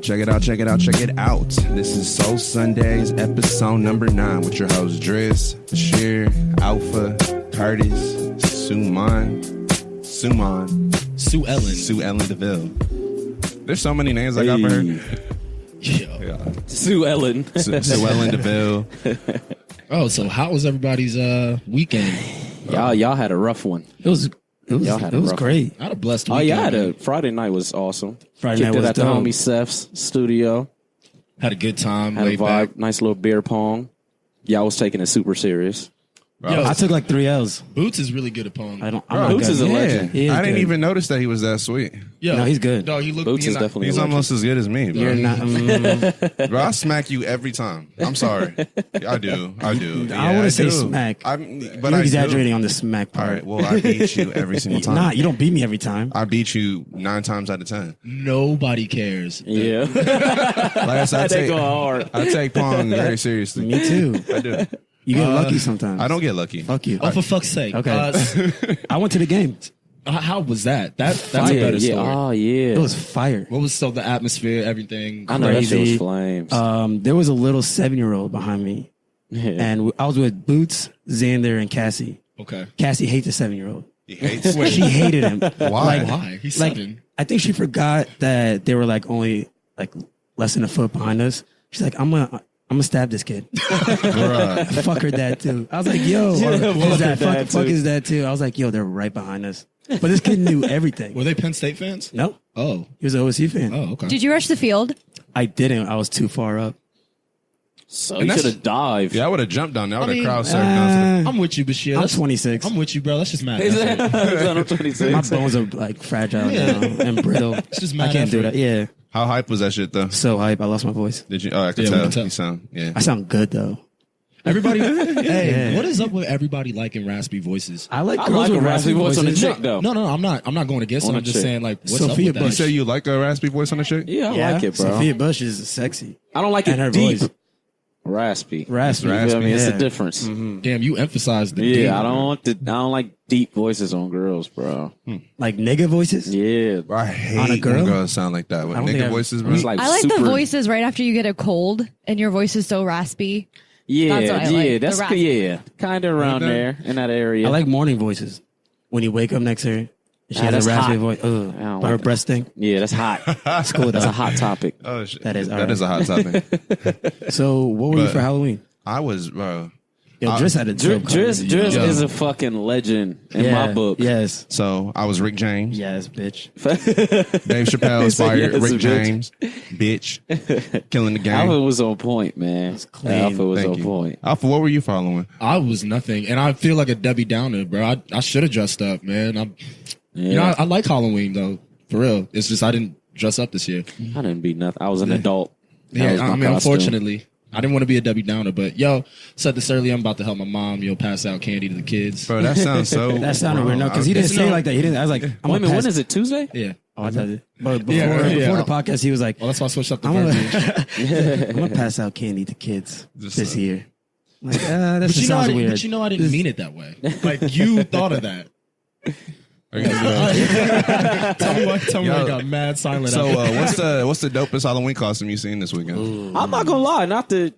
Check it out, check it out, check it out. This is Soul Sundays, episode number 9 with your hosts Driss, Bashir, Alpha, Curtis, Sue Ellen DeVille. There's so many names I got for her. Yeah. Sue Ellen DeVille. Oh, so how was everybody's weekend? Y'all had a rough one. It was great. I had a blessed Oh, weekend. yeah, Friday night was awesome. Friday night Kicked it was at the dope. homie Seth's studio. Had a good time. Had a Laid vibe. back. Nice little beer pong. Y'all was taking it super serious. Yo, I took like 3 L's. Boots is really good at pong. I'm Bro, not Boots good. is a legend. He is I didn't good. even notice that he was that sweet. Yo, No, he's good. Dog, he looked Boots me is in the- definitely He's a legend. almost as good as me, bro. You're not. Bro, I smack you every time. I'm sorry. I do. I Yeah, wouldn't say do. smack. But You're I exaggerating do. on the smack All part. right. Well, I beat you every single time. Nah, you don't beat me every time. I beat you 9 times out of 10. Nobody cares. Yeah. Like I said, They go hard. I take Pong very seriously. Me too. I do. You get lucky sometimes. I don't get lucky. Fuck you. Oh, for fuck's sake. Okay. I went to the game. How was that? That's a Fire, better yeah. story. Oh, yeah. It was fire. What was the atmosphere, everything? I know that shit was crazy. flames. There was a little 7-year-old behind me, Yeah. and I was with Boots, Xander, and Cassie. Okay. Cassie hates the 7-year-old. He hates She hated him. Why? Why? He's Like, 7. I think she forgot that they were like only like less than a foot behind us. She's like, I'm gonna stab this kid. Bruh. Fuck her dad too. I was like, yo, fuck his dad too. I was like, yo, they're right behind us. But this kid knew everything. Were they Penn State fans? No, Oh. he was an OSU fan. Oh, okay. Did you rush the field? I didn't. I was too far up. So And you that's- should have dived. Yeah, I would have jumped down there. I would have mean, crowd surfed down to I'm with you, Bashir. I'm Let's- 26. I'm with you, bro. Let's just mad. Is effort. that on 26? My bones are like fragile Yeah. now and brittle. It's just I mad can't do effort. that. Yeah, How hype was that shit, though? so hype. I lost my voice. Did you? Oh, I could Yeah, we tell. can tell. You sound, yeah. I sound good though. Everybody, hey, Yeah. what is up with everybody liking raspy voices? I like I girls like a with raspy voice on a voices. chick, though. No, I'm not going against On them. a I'm just chick. saying, like, what's Sophia up with You that? Bush. say you like a raspy voice on a chick? Yeah, I Yeah, like it, bro. Sophia Bush is sexy. I don't like And her it deep. voice. Raspy. Raspy. You feel me? It's Yeah. a difference. Damn, you emphasized the Yeah, deep. I don't like deep voices on girls, bro. Like nigga voices. Yeah. Bro, I hate On a girl? when girls sound like that. With I don't think nigga I've- voices, bro. It's like I like super, the voices right after you get a cold and your voice is so raspy. Yeah, That's what I like, the that's raspy. yeah, kind of around Okay. there in that area. I like morning voices. When you wake up next to her, and she Ah, has that's a raspy hot. voice. I don't But her like breast thing. Yeah, that's hot. It's cool That's though. a hot topic. Oh, shit. That is that is a hot topic. So what were you But- for Halloween? I was, bro. Yo, Driss had a joke. Driss Yo. is a fucking legend in my book. Yes. So I was Rick James. Yes, bitch. Dave Chappelle He said inspired yes, Rick bitch. James. Bitch. Killing the game. Alpha was on point, man. clean. Alpha was Thank on you. point. Alpha, what were you following? I was nothing, and I feel like a Debbie Downer, bro. I should have dressed up, man. Yeah. You know, I like Halloween though, for real. It's just I didn't dress up this year. I didn't be nothing. I was an adult. That Yeah, was my I mean, costume. unfortunately, I didn't want to be a Debbie Downer, but yo, said this earlier. I'm about to help my mom, pass out candy to the kids. Bro, that sounds so. That sounded wrong. weird. No, because he didn't It's say it no- like that. He didn't. I was like, I'm Wait a gonna minute, pass. when is it? Tuesday? Yeah. Oh, I thought it. But before, Yeah, yeah. before the podcast, he was like, Well, that's why I switched up the I'm verbiage. I'm gonna pass out candy to kids Just, this year. I'm like, that But just you know, sounds weird. I didn't mean it that way. Like you thought of that. Are you gonna do that? Tell me why Yo. I got mad silent. So, after. what's the dopest Halloween costume you seen this weekend? I'm not gonna lie, not the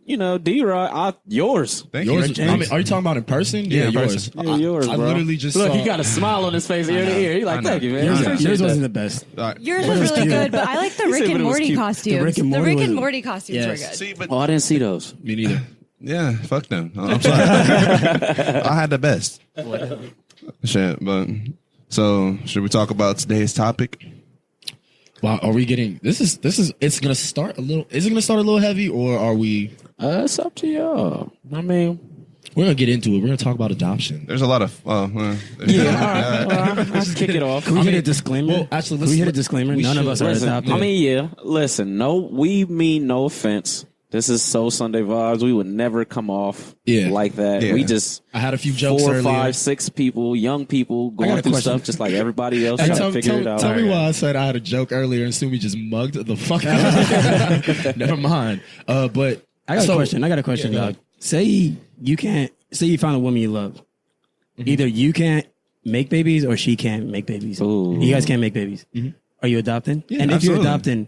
D-Rod, yours. Thank yours? you. James? I mean, are you talking about in person? Yeah, in yours. person. Yeah, yours, I bro. literally just Look. saw- He got a smile on his face ear to ear. He's I like, know. "Thank you, man." Yours, I appreciate yours that. wasn't the best. All right. Yours was really good, but I like the He Rick said, and but it was Morty cute. costumes. The Rick and Morty Rick and was- Morty costumes were Yes. good. See, but Oh, I didn't see those. Me neither. yeah, fuck them. I'm sorry. I had the best. Shit, but so should we talk about today's topic? Wow, are we getting this? Is it's gonna start a little? Is it gonna start a little heavy, or are we? It's up to y'all. I mean, We're gonna get into it. We're gonna talk about adoption. There's a lot of let's kick it off. Can we hit a disclaimer? well, actually, Can we hit a let's- disclaimer? we None of should. us are Listen, adopted. I mean, yeah. Listen, we mean no offense. This is Soul Sunday vibes. We would never come off like that. Yeah. We just I had a few jokes 4, earlier. 5, 6 people, young people got going a through question. stuff just like everybody else. Hey, Trying tell to figure it out. tell me why I said I had a joke earlier and Sumie just mugged the fuck out of me. Never mind. But I got a question. Yeah, dog. Say you found a woman you love. Either you can't make babies or she can't make babies. Ooh. You guys can't make babies. Are you adopting? Yeah, and if absolutely. you're adopting,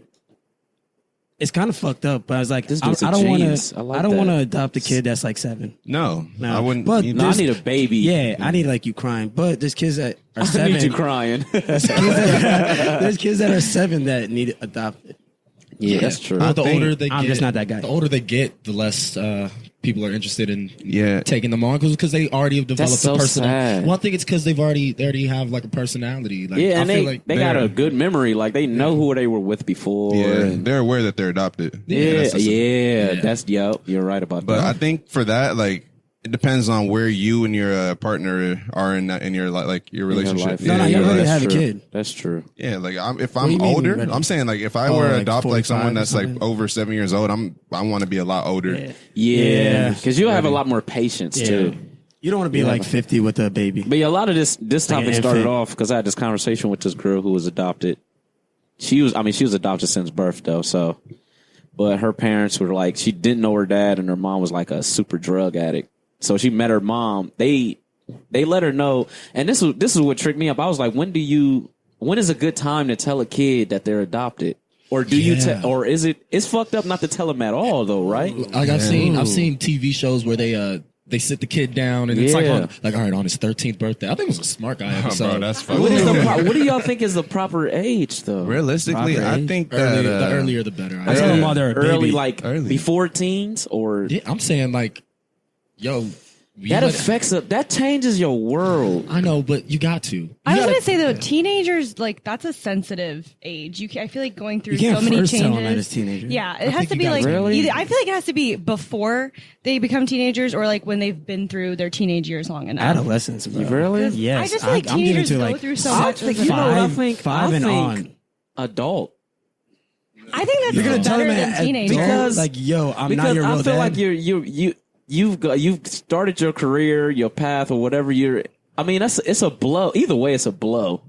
it's kind of fucked up. But I was like, This I dude's a don't want genius. to. I like I don't want to that. adopt a kid that's like 7. No, No. I wouldn't. But either. No, I There's- need a baby. Yeah, I need like you crying. But there's kids that are I 7. need you crying. There's kids that are 7 that need adopted. Yeah, that's true. Well, the think older they I'm get, just not that guy. The older they get, the less people are interested in Yeah. taking them on because they already have developed so a personality. sad. Well, I think it's because they already have like a personality. Like, Yeah, I and feel they like got they're- a good memory. Like they know who they were with before. Yeah, and- they're aware that they're adopted. yeah, That's yeah. That's you're right about But that. I think for that, like, it depends on where you and your partner are in your like your relationship. life. No, Yeah, you're your ready to life. have a true. kid. That's true. Yeah, like if do I'm you mean older, ready? I'm saying like if I Oh, were to like adopt like 45 someone or that's like something? over 7 years old, I want to be a lot older. Yeah. Yeah, because you'll have a lot more patience Yeah. too. You don't want to be Yeah. like 50 with a baby. But yeah, a lot of this Like topic an started infant. off because I had this conversation with this girl who was adopted. She was adopted since birth though. So, but her parents were like, she didn't know her dad, and her mom was like a super drug addict. So she met her mom. They let her know, and this is what tricked me up. I was like, when is a good time to tell a kid that they're adopted? Or do you Yeah. or is it's fucked up not to tell them at all though, right? Like I've seen TV shows where they sit the kid down and it's Yeah. like all right, on his 13th birthday. I think it was a Smart Guy Oh, episode. bro, that's What fucking. is what do y'all think is the proper age though? Realistically, Proper I age? think that Early, the earlier the better. I tell them while they're a baby. Early, like Early. before teens, or Yeah, I'm saying like, yo, you that let- that changes your world. I know, but you got to. I was gotta- gonna say though, teenagers like that's a sensitive age. I feel like going through You can't so many first changes. tell them that as teenagers. Yeah, it has think to you be gotta like Really? either. I feel like it has to be before they become teenagers or like when they've been through their teenage years long enough. Adolescence, bro. Really? Yes. I just feel like I'm getting teenagers to go like through so I much. think as you a know what I child. think. five I and think on. adult. I think that's You're gonna tell better them than at teenagers. Because- like, yo, I'm Because not your real I feel dad. like you've started your career, your path, or whatever you're. I mean, it's a blow. Either way, it's a blow.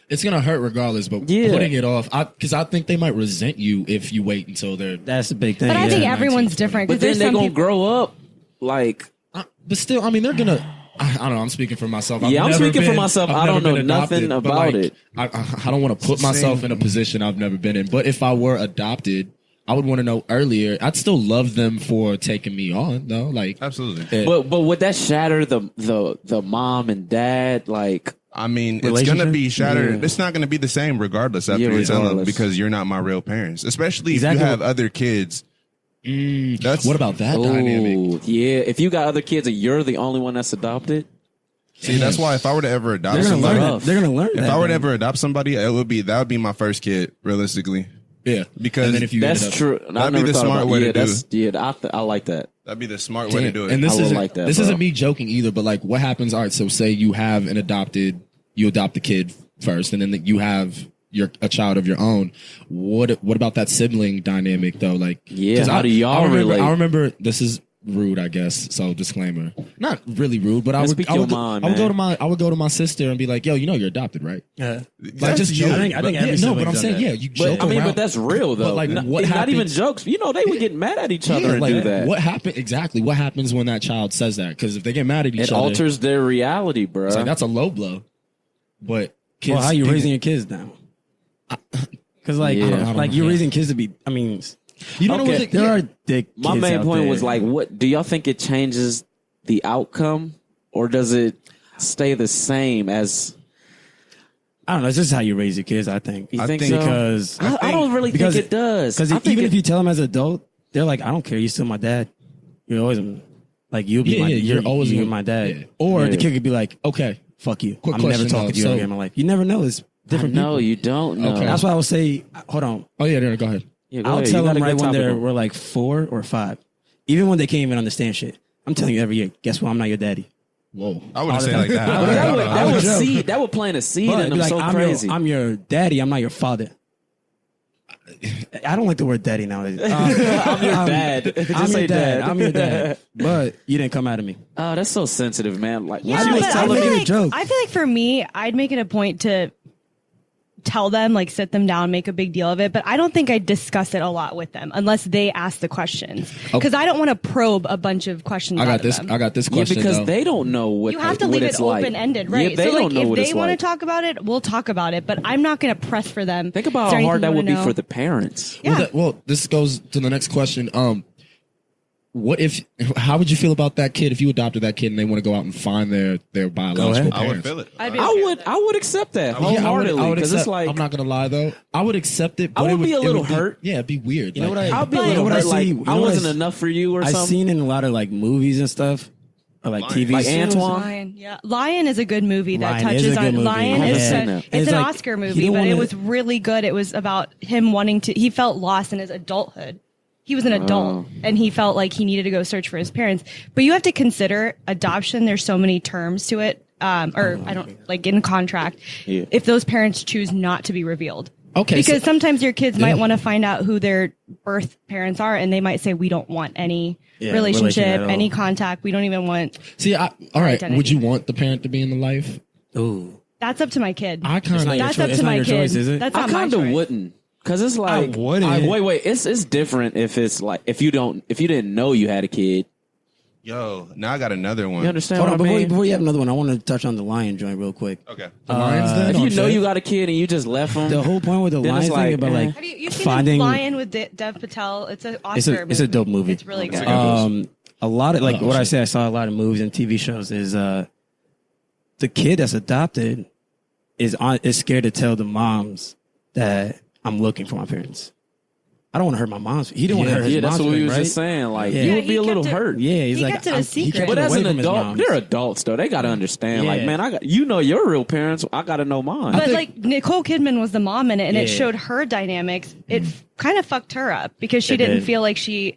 It's gonna hurt regardless, but Yeah. putting it off, because I think they might resent you if you wait until they're. That's the big thing. but I think Yeah. everyone's different. But 'cause then there's they're some gonna people. grow up like. But still, I mean, they're gonna. I don't know. I'm speaking for myself. Yeah, I'm never speaking for myself. I've I don't never know been nothing but, about like, it. I don't want to put myself in a position I've never been in. But if I were adopted, I would want to know earlier. I'd still love them for taking me on, though. Like, Absolutely. yeah. But would that shatter the mom and dad? Like, I mean, it's Relationship? gonna be shattered. Yeah. It's not gonna be the same regardless after Yeah, you tell them regardless. because you're not my real parents. Especially Exactly. if you have other kids. That's what about that dynamic? oh yeah, if you got other kids and you're the only one that's adopted, See, that's why if I were to ever adopt they're gonna somebody, learn that. They're gonna learn if that. I were to then. ever adopt somebody, that would be my first kid, realistically. Yeah, Because and then if you that's ended up, true. I that'd be never the thought smart about, way to yeah, do that's, yeah, I like that. That'd be the smart way to do it. And this I would isn't like that, this bro. isn't me joking either. But like, what happens? All right, so say you have you adopt the kid first, and then you have a child of your own. What about that sibling dynamic though? Like, Yeah, 'cause how do y'all relate? I remember this is rude, I guess. So disclaimer, not really rude, but I would speak I your would, mind, I would man. go to my sister and be like, yo, you know you're adopted, right? Yeah. Like just you. joke. I think every yeah, no, sibling's but I'm done saying that. yeah, you But joke I mean, around. but that's real though. But, like, not, what not even happens- jokes. You know, they would get mad at each other and like, do that. What happened exactly? What happens when that child says that? Because if they get mad at each It other, alters their reality, bro. it's like that's a low blow. But kids, Well, how you people- raising your kids now? Because like, Yeah. I don't like know. you're raising kids to be. I mean, You don't know Okay. what there are dick. My kids main out point there. was like, what do y'all think it changes the outcome, or does it stay the same as? I don't know. It's just how you raise your kids. I think. You I think think- so? Because I don't really because- think it does. Because I think even it- if you tell them as an adult, they're like, I don't care. You're still my dad. You're always like you'll be Yeah, my. yeah, you're always you're gonna- my dad. yeah. Or Yeah. the kid could be like, Okay. fuck you. Quick I'm never question, talking though. to you So- again in my life. You never know. It's different. no, people. you don't know. Okay. That's why I will say. Hold on. Oh yeah, go ahead. Yeah, go I'll ahead. tell You got them a right good when topic. we're like 4 or 5, even when they can't even understand shit. I'm telling you every year. Guess what? I'm not your daddy. Whoa. I wouldn't say like that. That would joke. seed. That would plant a seed But in it'd them be like, so I'm crazy. I'm your daddy. I'm not your father. I don't like the word daddy nowadays. I'm your dad. Just I'm say your dad. I'm your dad. But you didn't come out of me. Oh, that's so sensitive, man. Like, Yeah, when she but was I telling feel me, like, joke. I feel like for me, I'd make it a point to tell them, like sit them down, make a big deal of it. But I don't think I discuss it a lot with them unless they ask the questions. Because I don't want to probe a bunch of questions. I got out this. of them. I got this question. because though. they don't know what You have to what leave it it's like. open ended, right? Yeah, they so like don't know if what they it's want like. to talk about it, we'll talk about it. But I'm not going to press for them. Think about Is there how hard anything that you would be wanna for know? the parents. Yeah. Well, this goes to the next question. What if? How would you feel about that kid if you adopted that kid and they want to go out and find their biological I parents? would feel it. I'd be I okay would with it. I would accept that Yeah, I would wholeheartedly because accept. it's like I'm not gonna lie though. I would accept it. But I would it be a it little be- hurt. Yeah, it'd be weird. You know what I'll be a But- little You know what hurt. I Like see- you know I what I wasn't see- enough for you or I've something. seen in a lot of like movies and stuff, or like TV Like shows. Antoine? Lion, yeah. Lion is a good movie that Lion is touches a good on movie. Lion. I haven't Is seen that. it's It's an like, Oscar he movie, don't but it wanna- was really good. It was about him wanting to. He felt lost in his adulthood. He was an adult, and he felt like he needed to go search for his parents. But you have to consider adoption. There's so many terms to it, or I don't like in contract. Yeah. If those parents choose not to be revealed. Okay, Because so- sometimes your kids Yeah. might want to find out who their birth parents are, and they might say, "We don't want any Yeah, relationship, relation at all. any contact. We don't even want." See, all right. Identity. Would you want the parent to be in the life? Ooh, That's up to my kid. I kind not of. your That's choice. up It's to not my your kid. choice, is it? That's I not my kind of choice. wouldn't because it's like wouldn't. wait. It's different if it's like if you didn't know you had a kid. Yo, now I got another one. You understand hold on. what I Before, mean? before you have another one, I want to touch on the lion joint real quick. Okay. The Lions then? If you on know set? you got a kid and you just left them, The whole point with the Then lion it's thing like, about eh. like Have you seen finding Lion with Dev Patel? It's an Oscar it's a movie. dope movie. It's really good. A lot of like what I say, I saw a lot of movies and TV shows is the kid that's adopted is scared to tell the moms that I'm looking for my parents. I don't want to hurt my mom's. He didn't want to hurt his yeah, that's mom's what we feelings, was right? just saying. Like Yeah. you Yeah, would be he a little kept it- hurt. Yeah, he's He like kept it a he secret. kept But it as away an from his adult, moms. they're adults though. They got to understand. Like, Yeah. man, I got your real parents. I got to know mine. But like Nicole Kidman was the mom in it, and it Yeah. showed her dynamics. It kind of fucked her up because she It didn't did. feel like she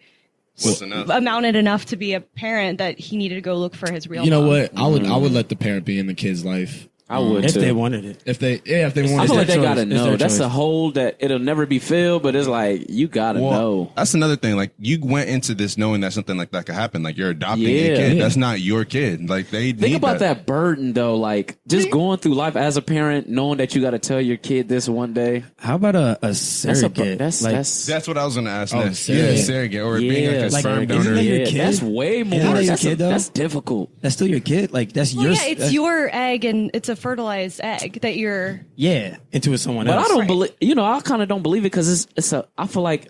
What's enough? amounted enough to be a parent that he needed to go look for his real. You know mom. what? I would let the parent be in the kid's life I would if too. they wanted it. if they I wanted. feel like their they choice. gotta It's know. their That's choice. a hole that it'll never be filled. But it's like you gotta know. That's another thing. Like you went into this knowing that something like that could happen. Like you're adopting a Yeah. kid. Yeah. That's not your kid. Like they Think need about that burden though. Like just going through life as a parent, knowing that you got to tell your kid this one day. How about a That's surrogate? that's like, that's That's what I was gonna ask Oh, next. surrogate. Yeah, surrogate or being like a Like, sperm isn't donor. that your yeah, kid? that's way more. that your That's, kid, though? that's difficult. that's still your kid. Like that's Well, your. yeah, it's your egg, and it's a fertilized egg that you're. Yeah, into it someone But else. I don't believe. I kind of don't believe it because it's a. I feel like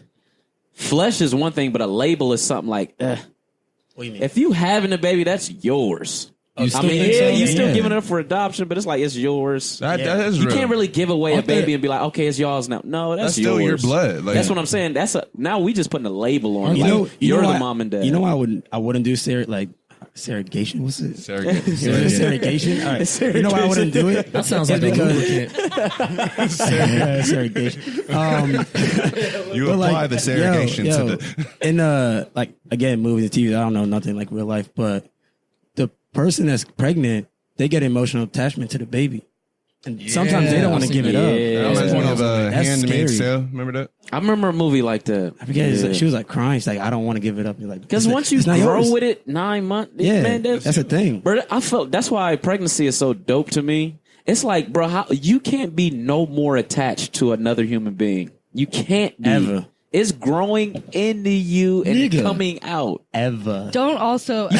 flesh is one thing, but a label is something like. What do you mean? If you having a baby, that's yours. You I still mean, think yeah, so? you still Yeah. giving it up for adoption, but it's like it's yours. That is You real. can't really give away a Aren't there- baby and be like, okay, it's yours now. No, that's still your yours. blood. Like, That's what I'm saying. Now we just putting a label on. it. You Like, know- you're the why- mom and dad. You know why I wouldn't do surrogation? What's it? surrogate. Surrogation. All right. You know why I wouldn't do it? That sounds like It's a because lubricant. surrogation. You But, apply like, the surrogation yo, to the. in like again movies and TV. I don't know nothing like real life, but the person that's pregnant, they get emotional attachment to the baby, and sometimes they don't want to I've give seen it that. up. Yeah. That reminds me of That's Handmaid's scary. Tale. Remember that? I remember a movie like that. I forget. Yeah. She was like crying. She's like, I don't want to give it up. You're like, Because it's once you it's not grow yours. with it, 9 months, yeah, man, that's a thing. Bro, I felt that's why pregnancy is so dope to me. It's like, bro, how you can't be no more attached to another human being. You can't be. Ever. It's growing into you and Nigga. coming out. Ever. Don't also. You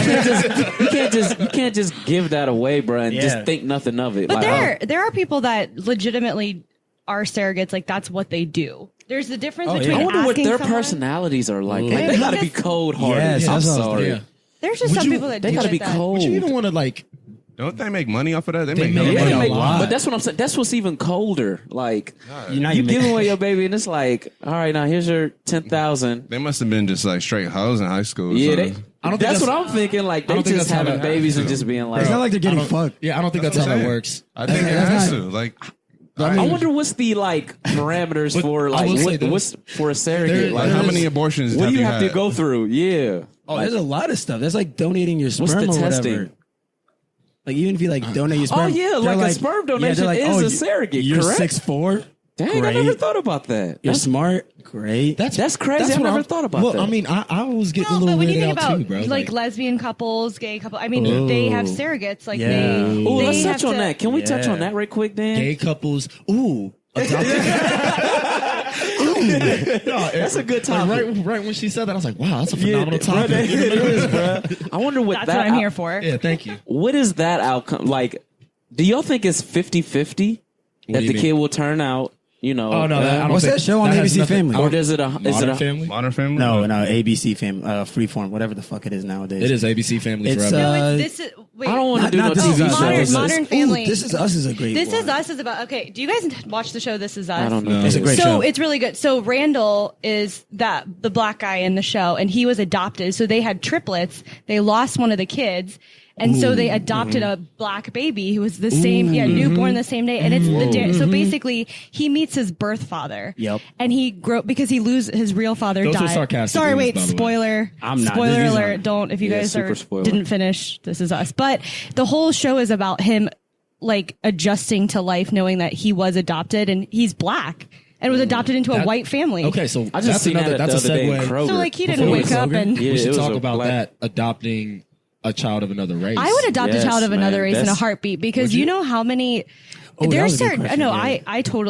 can't just give that away, bro, and Yeah. just think nothing of it. But Like, there are people that legitimately are surrogates. Like that's what they do. There's a difference Oh, yeah. between I wonder what asking their someone- personalities are like. Ooh. Like, they Maybe gotta be that's- cold hearted. Yes, I'm that's what I was sorry. Yeah. There's just Would some you- people that They do gotta like be that. cold. But you even want to like. Don't they make money off of that? They They make make no Yeah, money money. a they make- lot. but that's what I'm saying. That's what's even colder. Like You know you make- give away your baby, and it's like, all right, now here's your 10,000. They must have been just like straight hoes in high school. or Yeah, something. I don't think that's that's- what I'm thinking. Like I they don't think just that's how having that babies and happens. just being like, It's not like they're getting I don't- fucked. Yeah, I don't think That's that's what how I'm that saying. works. I think it That's has not- to. Like, I wonder what's the like parameters But for I like will say what, this. what's for a surrogate. There- Like how there many is- abortions what have do you you have had? to go through? Yeah. Oh, there's a lot of stuff. That's like donating your sperm What's the or whatever. testing? Like even if you like donate your sperm. yeah, they're like a sperm donation they're is a you- surrogate, You're correct? 6'4". Dang, I Great. never thought about that. You're That's, smart. Great. that's crazy. I what never I'm- thought about well, that. I mean, I was getting Well, a little but when you weirded think out about too, bro. like lesbian couples, gay couples, I mean, they have surrogates. Like Yeah. they. oh, they let's have touch on to- that. Can we touch Yeah. on that right quick, Dan? gay couples. Ooh, That's a good topic. Right when she said that, I was like, wow, that's a phenomenal topic. It is, bro. I wonder what That's that. what I'm here for. Yeah, thank you. What is that outcome? Like, do y'all think it's 50-50 that do you the mean? kid will turn out? You know, Oh no, I don't What's think that show on has ABC nothing- Family? or is it a Modern Family? Modern Family? No, ABC Family, Freeform, whatever the fuck it is nowadays. It is ABC Family It's, forever. No, it's this. Wait, I don't want to do no This TV Is Us. show. Modern- It's- Modern Family. Ooh, This Is Us is a great This one. Is Us is about. Okay, do you guys watch the show This Is Us? I don't know. It's a great so show. it's really good. So Randall is the black guy in the show, and he was adopted. So they had triplets. They lost one of the kids, and so they adopted a black baby who was the same, newborn the same day. And it's so basically he meets his birth father. Yep. And he his his real father Those died. were sarcastic Sorry, movies, wait, by the way. spoiler. I'm not. Spoiler These alert. are- Don't if you Yeah, guys super spoiler. didn't finish This Is Us. But the whole show is about him like adjusting to life, knowing that he was adopted and he's black and was adopted into a That- white family. Okay, so I just that's seen another. that That's a the other day in segue. Kroger. So like he didn't Before we wake up Kroger? and Yeah, We should it was talk a about black- that adopting a child of another race. I would adopt Yes, a child of another man. race in a That's- heartbeat because Would you? you know how many. Oh, that there's was a good certain. question, No, yeah.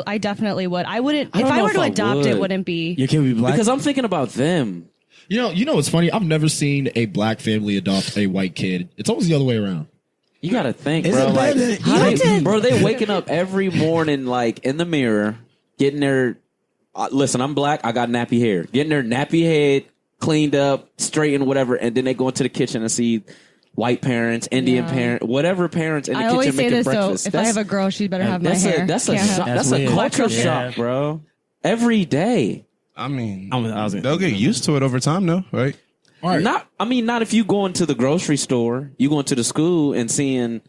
I definitely would. I wouldn't. I If don't I know were if to I adopt, it would. wouldn't be. Your kid would be black. Because I'm thinking about them. You know what's funny? I've never seen a black family adopt a white kid. It's always the other way around. You gotta think, Is bro. it Like, bad that- how You they- have to- bro, they waking up every morning, like in the mirror, getting their. Listen, I'm black. I got nappy hair. Getting their nappy head cleaned up, straightened, whatever, and then they go into the kitchen and see white parents, Indian Yeah. parents, whatever parents in the I kitchen always say making this. breakfast. So if I have a girl, she better have my that's hair. a that's a Can't have- shock, That's that's a weird. culture Yeah. shock, bro. Every day. I mean, I was gonna- they'll get used to it over time, though, right? All right. Not if you go into the grocery store, you go into the school and seeing.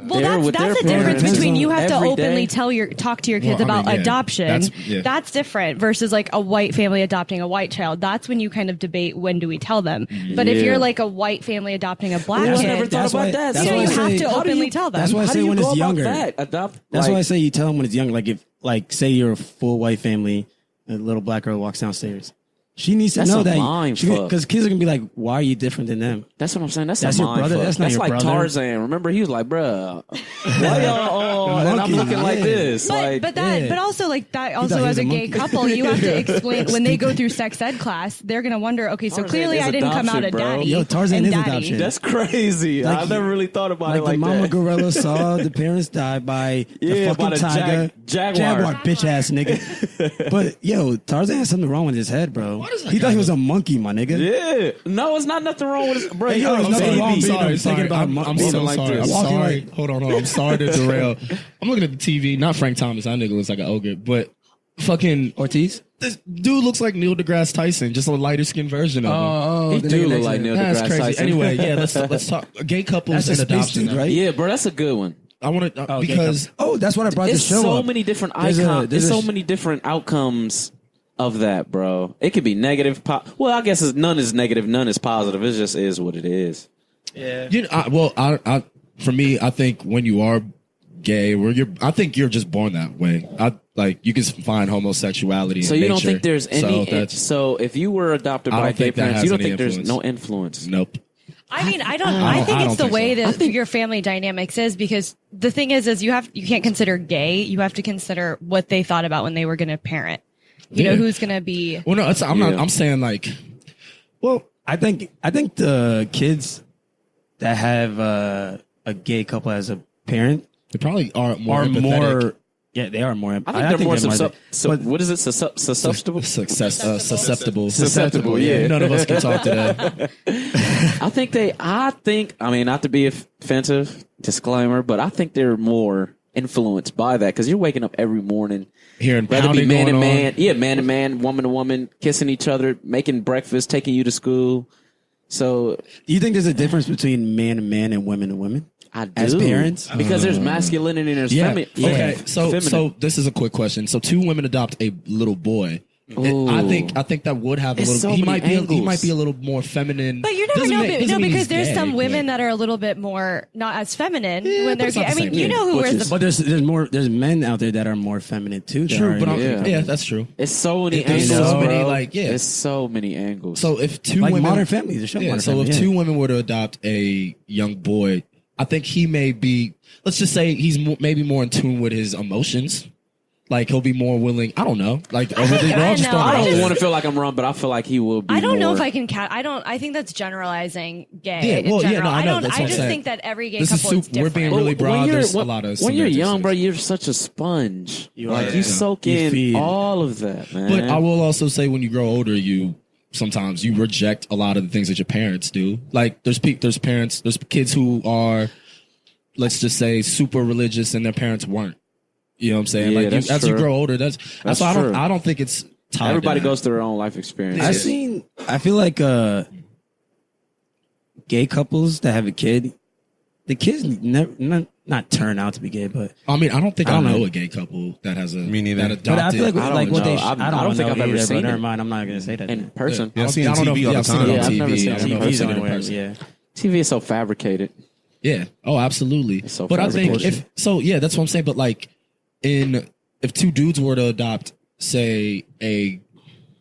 Well, there with that's their the difference parents between you have to every openly day. talk to your kids Well, I about mean, yeah. adoption. Yeah. That's different versus like a white family adopting a white child. That's when you kind of debate when do we tell them. But if Yeah. you're like a white family adopting a black I kid, never thought That's about why- that. that's you know, why you I have say- to how do openly you- tell them. That's why I How say do you when go it's about younger. that? Adopt. That's like, why I say you tell them when it's younger. Like if, like, say you're a full white family, a little black girl walks downstairs. She needs to That's know a that mind fuck. because kids are gonna be like, "Why are you different than them?" That's what I'm saying. That's That's a your mind brother? fuck. That's not your like brother. Tarzan. Remember, he was like, "Bruh, why y'all all?" And I'm Monkey, looking like yeah. this. But like, that yeah. but also like that thought also he as was a a gay monkey. couple you have to explain when they go through sex ed class they're gonna wonder okay so Tarzan clearly is I didn't come out adoption, of bro. daddy Yo, Tarzan and is daddy. adoption. that's crazy. Like I've never really thought about Like it like the mama that. gorilla saw the parents die by Yeah, the by fucking the tiger, jaguar. bitch ass nigga. But yo, Tarzan has something wrong with his head, bro. does that He guy thought he was a monkey, my nigga. Yeah, no, it's not nothing wrong with it, bro. Hey, you yo, know, there's nothing baby. wrong being sorry, thinking sorry. about I'm walking so like sorry. this. I'm Walking sorry. like- Hold on. I'm sorry to derail. I'm looking at the TV. Not Frank Thomas. That nigga looks like an ogre. But fucking Ortiz. this dude looks like Neil deGrasse Tyson, just a lighter skinned version of him. He the do nigga look next like to Neil him. That's deGrasse crazy. Tyson. Anyway, yeah, let's talk gay couples That's a and space adoption. dude, right? Yeah, bro, that's a good one. I want to Okay, because oh, that's what I brought It's this show so up. many different There's a- icons. there's It's a so many different outcomes of that, bro. It could be negative. Well, I guess none is negative, none is positive. It just is what it is. you know, I for me, I think when you are gay, I think you're just born that way. You can find homosexuality. So in you don't nature. think there's any? So that's So if you were adopted I by don't gay think that parents, has you don't any think there's influence. no influence? nope. I mean, I think I it's don't the think way so. that your family dynamics is because the thing is you can't consider gay. You have to consider what they thought about when they were going to parent. You know Yeah. who's going to be. Well, no, I'm not. Yeah. I'm saying like, well, I think the kids that have a gay couple as a parent they probably are more are empathetic. more. Yeah, they are more. I think they're more but what is it? Susceptible. Susceptible. Susceptible, yeah. None of us can talk today. I mean, not to be offensive, disclaimer, but I think they're more influenced by that because you're waking up every morning, Hearing whether it be pounding man to going man, on. yeah, man to man, woman to woman, kissing each other, making breakfast, taking you to school. So Do you think there's a difference between man to man and women to women? I do As parents? because there's masculinity and there's Yeah. feminine. Okay. So feminine. this is a quick question. So two women adopt a little boy. Ooh. I think that would have a It's little. so he many might be. He angles. might be a little more feminine. But you never Doesn't know, make- doesn't mean because he's there's gay, some women but- that are a little bit more not as feminine Yeah, when but they're it's gay. not I the mean, same you thing. know who wears Butches. the. But there's men out there that are more feminine too. that True, are but I'm, Yeah. yeah, that's true. It's so many There's angles, so many, bro. like, yeah. It's so many angles. So if two like women, Modern Family. The show yeah. Modern So Family, if yeah. two women were to adopt a young boy, I think he may be. Let's just say he's maybe more in tune with his emotions. Like he'll be more willing. I don't know. Like we're all just know. throwing it I out don't there. want to feel like I'm wrong, but I feel like he will be. I don't know more- if I can I think that's generalizing gay. Yeah, in well, yeah, general. no, I know, don't. that's what I I'm just saying. think that every gay This is couple is super- we're different. being really But broad. when you're, There's a when, lot of when you're semantics young, there. bro, you're such a sponge. Like are. you soak You in feed. all of that, man. But I will also say, when you grow older, you sometimes you reject a lot of the things that your parents do. Like there's kids who are, let's just say, super religious, and their parents weren't. You know what I'm saying? Yeah, Like that's as you true. grow older, that's why true. I don't think it's tied. Everybody to that. goes through their own life experience. I feel like gay couples that have a kid, the kids never not turn out to be gay, but I mean, I don't think I don't know know. a gay couple that has a Me neither. that adopted. but I feel like I don't like what they know. I don't think know I've ever either, seen but never it. mind. I'm not gonna say that in person. Yeah, I see it I on don't know. TV all Yeah, the I've seen time. it on Yeah, I've TV. never seen it I on don't know if TV. I've TV's seen the it only in way. person. Yeah, TV is so fabricated. Yeah. Oh, absolutely. So but I think fabrication. yeah, that's what I'm saying. But like, if two dudes were to adopt, say, a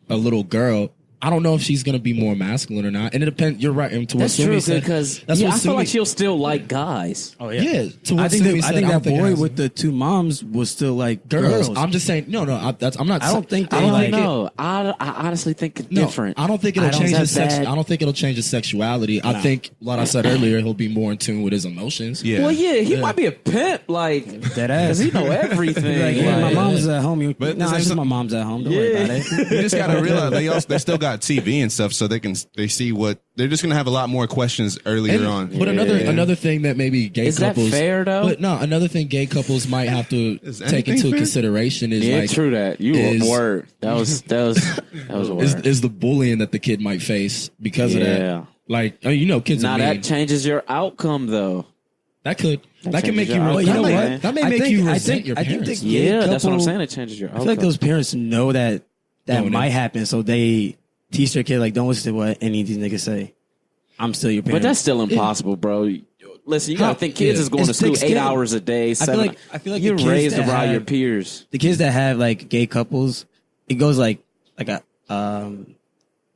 little girl, I don't know if she's gonna be more masculine or not. And it depends. You're right. And to what That's true Sumie said, because that's I what feel like Sumie- she'll still like guys. oh Yeah. To what I think Sumie that, said, I think don't that it boy has- with the two moms was still like girls. girls. I'm just saying. No. I'm not. I don't think I they don't like know. I honestly think it's No, different. I don't think it'll change his sex. bad. I don't think it'll change his sexuality. I think, like I said earlier, he'll be more in tune with his emotions. Yeah. Well, yeah, he might be a pimp, like That ass. because he know everything. Like, yeah, my like- mom's at home. But No, it's it's just like- my mom's at home. Don't worry about it. You just gotta realize they still got TV and stuff, so they see what they're just gonna have a lot more questions earlier And- on. But another thing that maybe gay Is that couples fair, though? But no, another thing gay couples might have to Is take anything into fair? consideration is Yeah, like true that. You is- a word. That was a word. is the bullying that the kid might face because of Yeah. that. Like kids Now are mean. that changes your outcome, though. that can changes make you. your That outcome, may- man. That may I make think- you I resent think- your I think parents. the gay Yeah, that's what I'm couple- saying. It changes your I outcome. feel like those parents know that Going in. might happen, so they teach their kid like, don't listen to what any of these niggas say. I'm still your parent. But that's still impossible, bro. Listen, you gotta think kids Yeah. is going to It's school thick 8 skin. hours a day. feel like the you're kids raised that around your have- peers. the kids that have like gay couples. It goes like a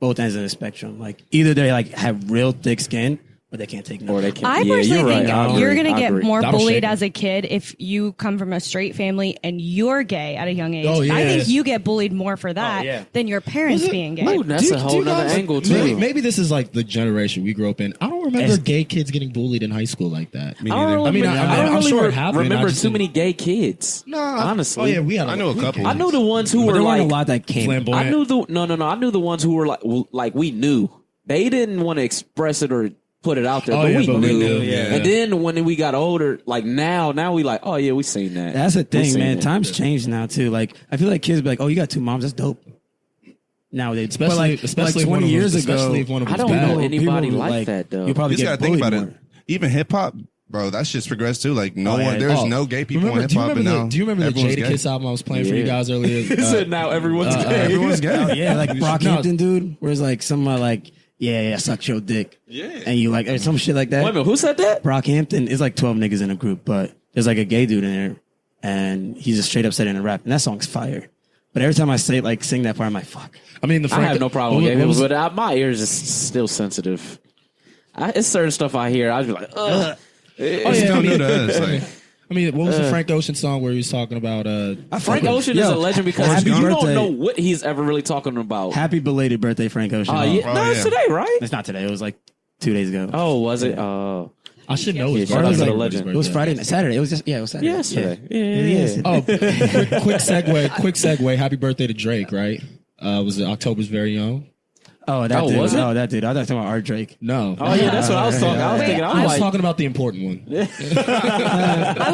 both ends of the spectrum. Like either they like have real thick skin, or they can't take no. Or they can't. I yeah, personally you're think right. I you're agree. going to I get agree. more That'll bullied shake as a kid if you come from a straight family and you're gay at a young age. Oh, yeah. I think you get bullied more for that yeah. than your parents being gay. Ooh, that's a whole nother angle too. Maybe this is like the generation we grew up in. I don't remember gay kids getting bullied in high school like that. Me I don't neither. really, I mean, I don't I'm really sure it happened. remember I just too didn't- many gay kids. honestly. Oh yeah, we had. I know a couple. I knew the ones who But were there weren't like a lot that came. Flamboyant. I knew the I knew the ones who were like we knew. They didn't want to express it or put it out there, Oh, but, yeah, we, but we knew. knew, yeah. And then when we got older, like now we like, oh yeah, we seen that. That's the We thing, seen man. it. Times change now too. Like I feel like kids be like, "Oh, you got two moms. That's dope." Nowadays, Especially, especially if one 20 of them- years ago, especially if one of I them's don't know bad. anybody people like that, though. You probably You just get gotta think bullied about more. it. Even hip hop, bro, that's just progressed too. Like no Oh, yeah. one, there's Oh, no gay people remember, in hip hop, and now do you remember the everyone's Jada gay. Kiss album I was playing for you Yeah. guys earlier? He said now everyone's gay. Everyone's gay. Oh, yeah, like Brockhampton, dude. Where it's like someone like, yeah, suck your dick. Yeah. And you like, or some shit like that. Wait a minute, who said that? Brockhampton is like 12 niggas in a group, but there's like a gay dude in there, and he's just straight up said in a rap, and that song's fire. But every time I say like sing that part, I'm like, fuck. I mean, the I have no problem with what gay people, was- but my ears is still sensitive. It's certain stuff I hear. I'd be like, ugh. It's still new to us. Like, I mean, what was the Frank Ocean song where he was talking about? Frank Ocean is Yo, a legend because happy you birthday. don't know what he's ever really talking about. Happy belated birthday, Frank Ocean. Yeah. Oh, No, it's yeah. today, right? It's not today. It was like 2 days ago. Oh, was it? Oh, I should know his Yeah, shout out birthday. to the legend. It was Friday, Saturday. It was just, it was Saturday. yesterday. Yeah. Yeah. Oh, quick segue. Happy birthday to Drake, right? Was it October's very own? Oh, that Oh, dude. was it? Oh, that dude. I thought talking about Art Drake. No. Oh yeah, that's what I was talking. I was Wait, thinking. I I'm was like, talking about the important one. I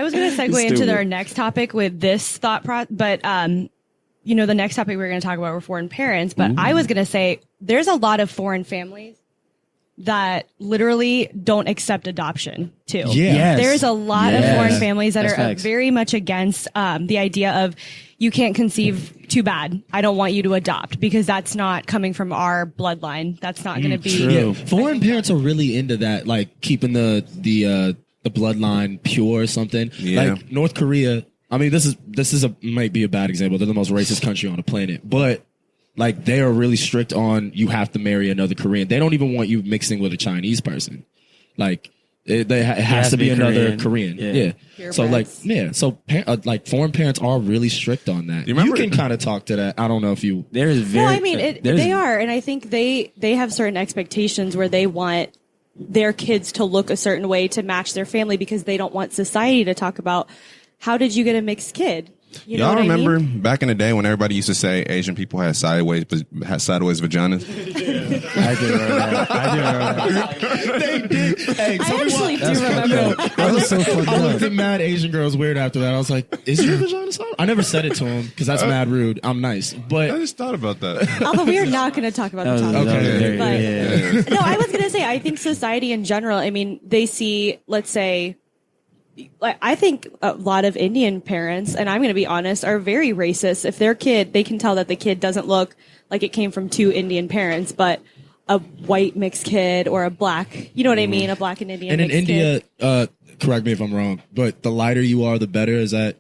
was gonna segue into Stupid. our next topic with this thought but the next topic we're gonna talk about were foreign parents. But I was gonna say there's a lot of foreign families that literally don't accept adoption too. Yeah. Yes. There's a lot of Yes. foreign families that That's are facts. very much against the idea of you can't conceive, too bad. I don't want you to adopt because that's not coming from our bloodline. That's not going to be. true. Yeah, foreign parents are really into that, like keeping the bloodline pure or something. Yeah. Like North Korea. I mean, this is might be a bad example. They're the most racist country on the planet, but like they are really strict on you have to marry another Korean. They don't even want you mixing with a Chinese person. Like It has to be another Korean. Yeah. So Purebreds. So foreign parents are really strict on that. You remember- can kind of talk to that. I don't know if you. There's very. No, I mean they are, and I think they have certain expectations where they want their kids to look a certain way to match their family because they don't want society to talk about how did you get a mixed kid. You know Y'all what remember I mean? back in the day when everybody used to say Asian people had sideways vaginas? I do remember that. They did. Hey, I actually do remember. That was so fucked up. I looked at mad Asian girls weird after that. I was like, "Is your vagina sideways?" I never said it to him because that's mad rude. I'm nice, I but just thought about that. Although we are not going to talk about the topic. Okay. But, no, I was going to say, I think society in general, I mean, they see, let's say, like, I think a lot of Indian parents, and I'm going to be honest, are very racist. If their kid, they can tell that the kid doesn't look like it came from two Indian parents, but a white mixed kid or a black, you know what I mean? A black and Indian and in mixed India, kid. correct me if I'm wrong, but the lighter you are, the better. Is that?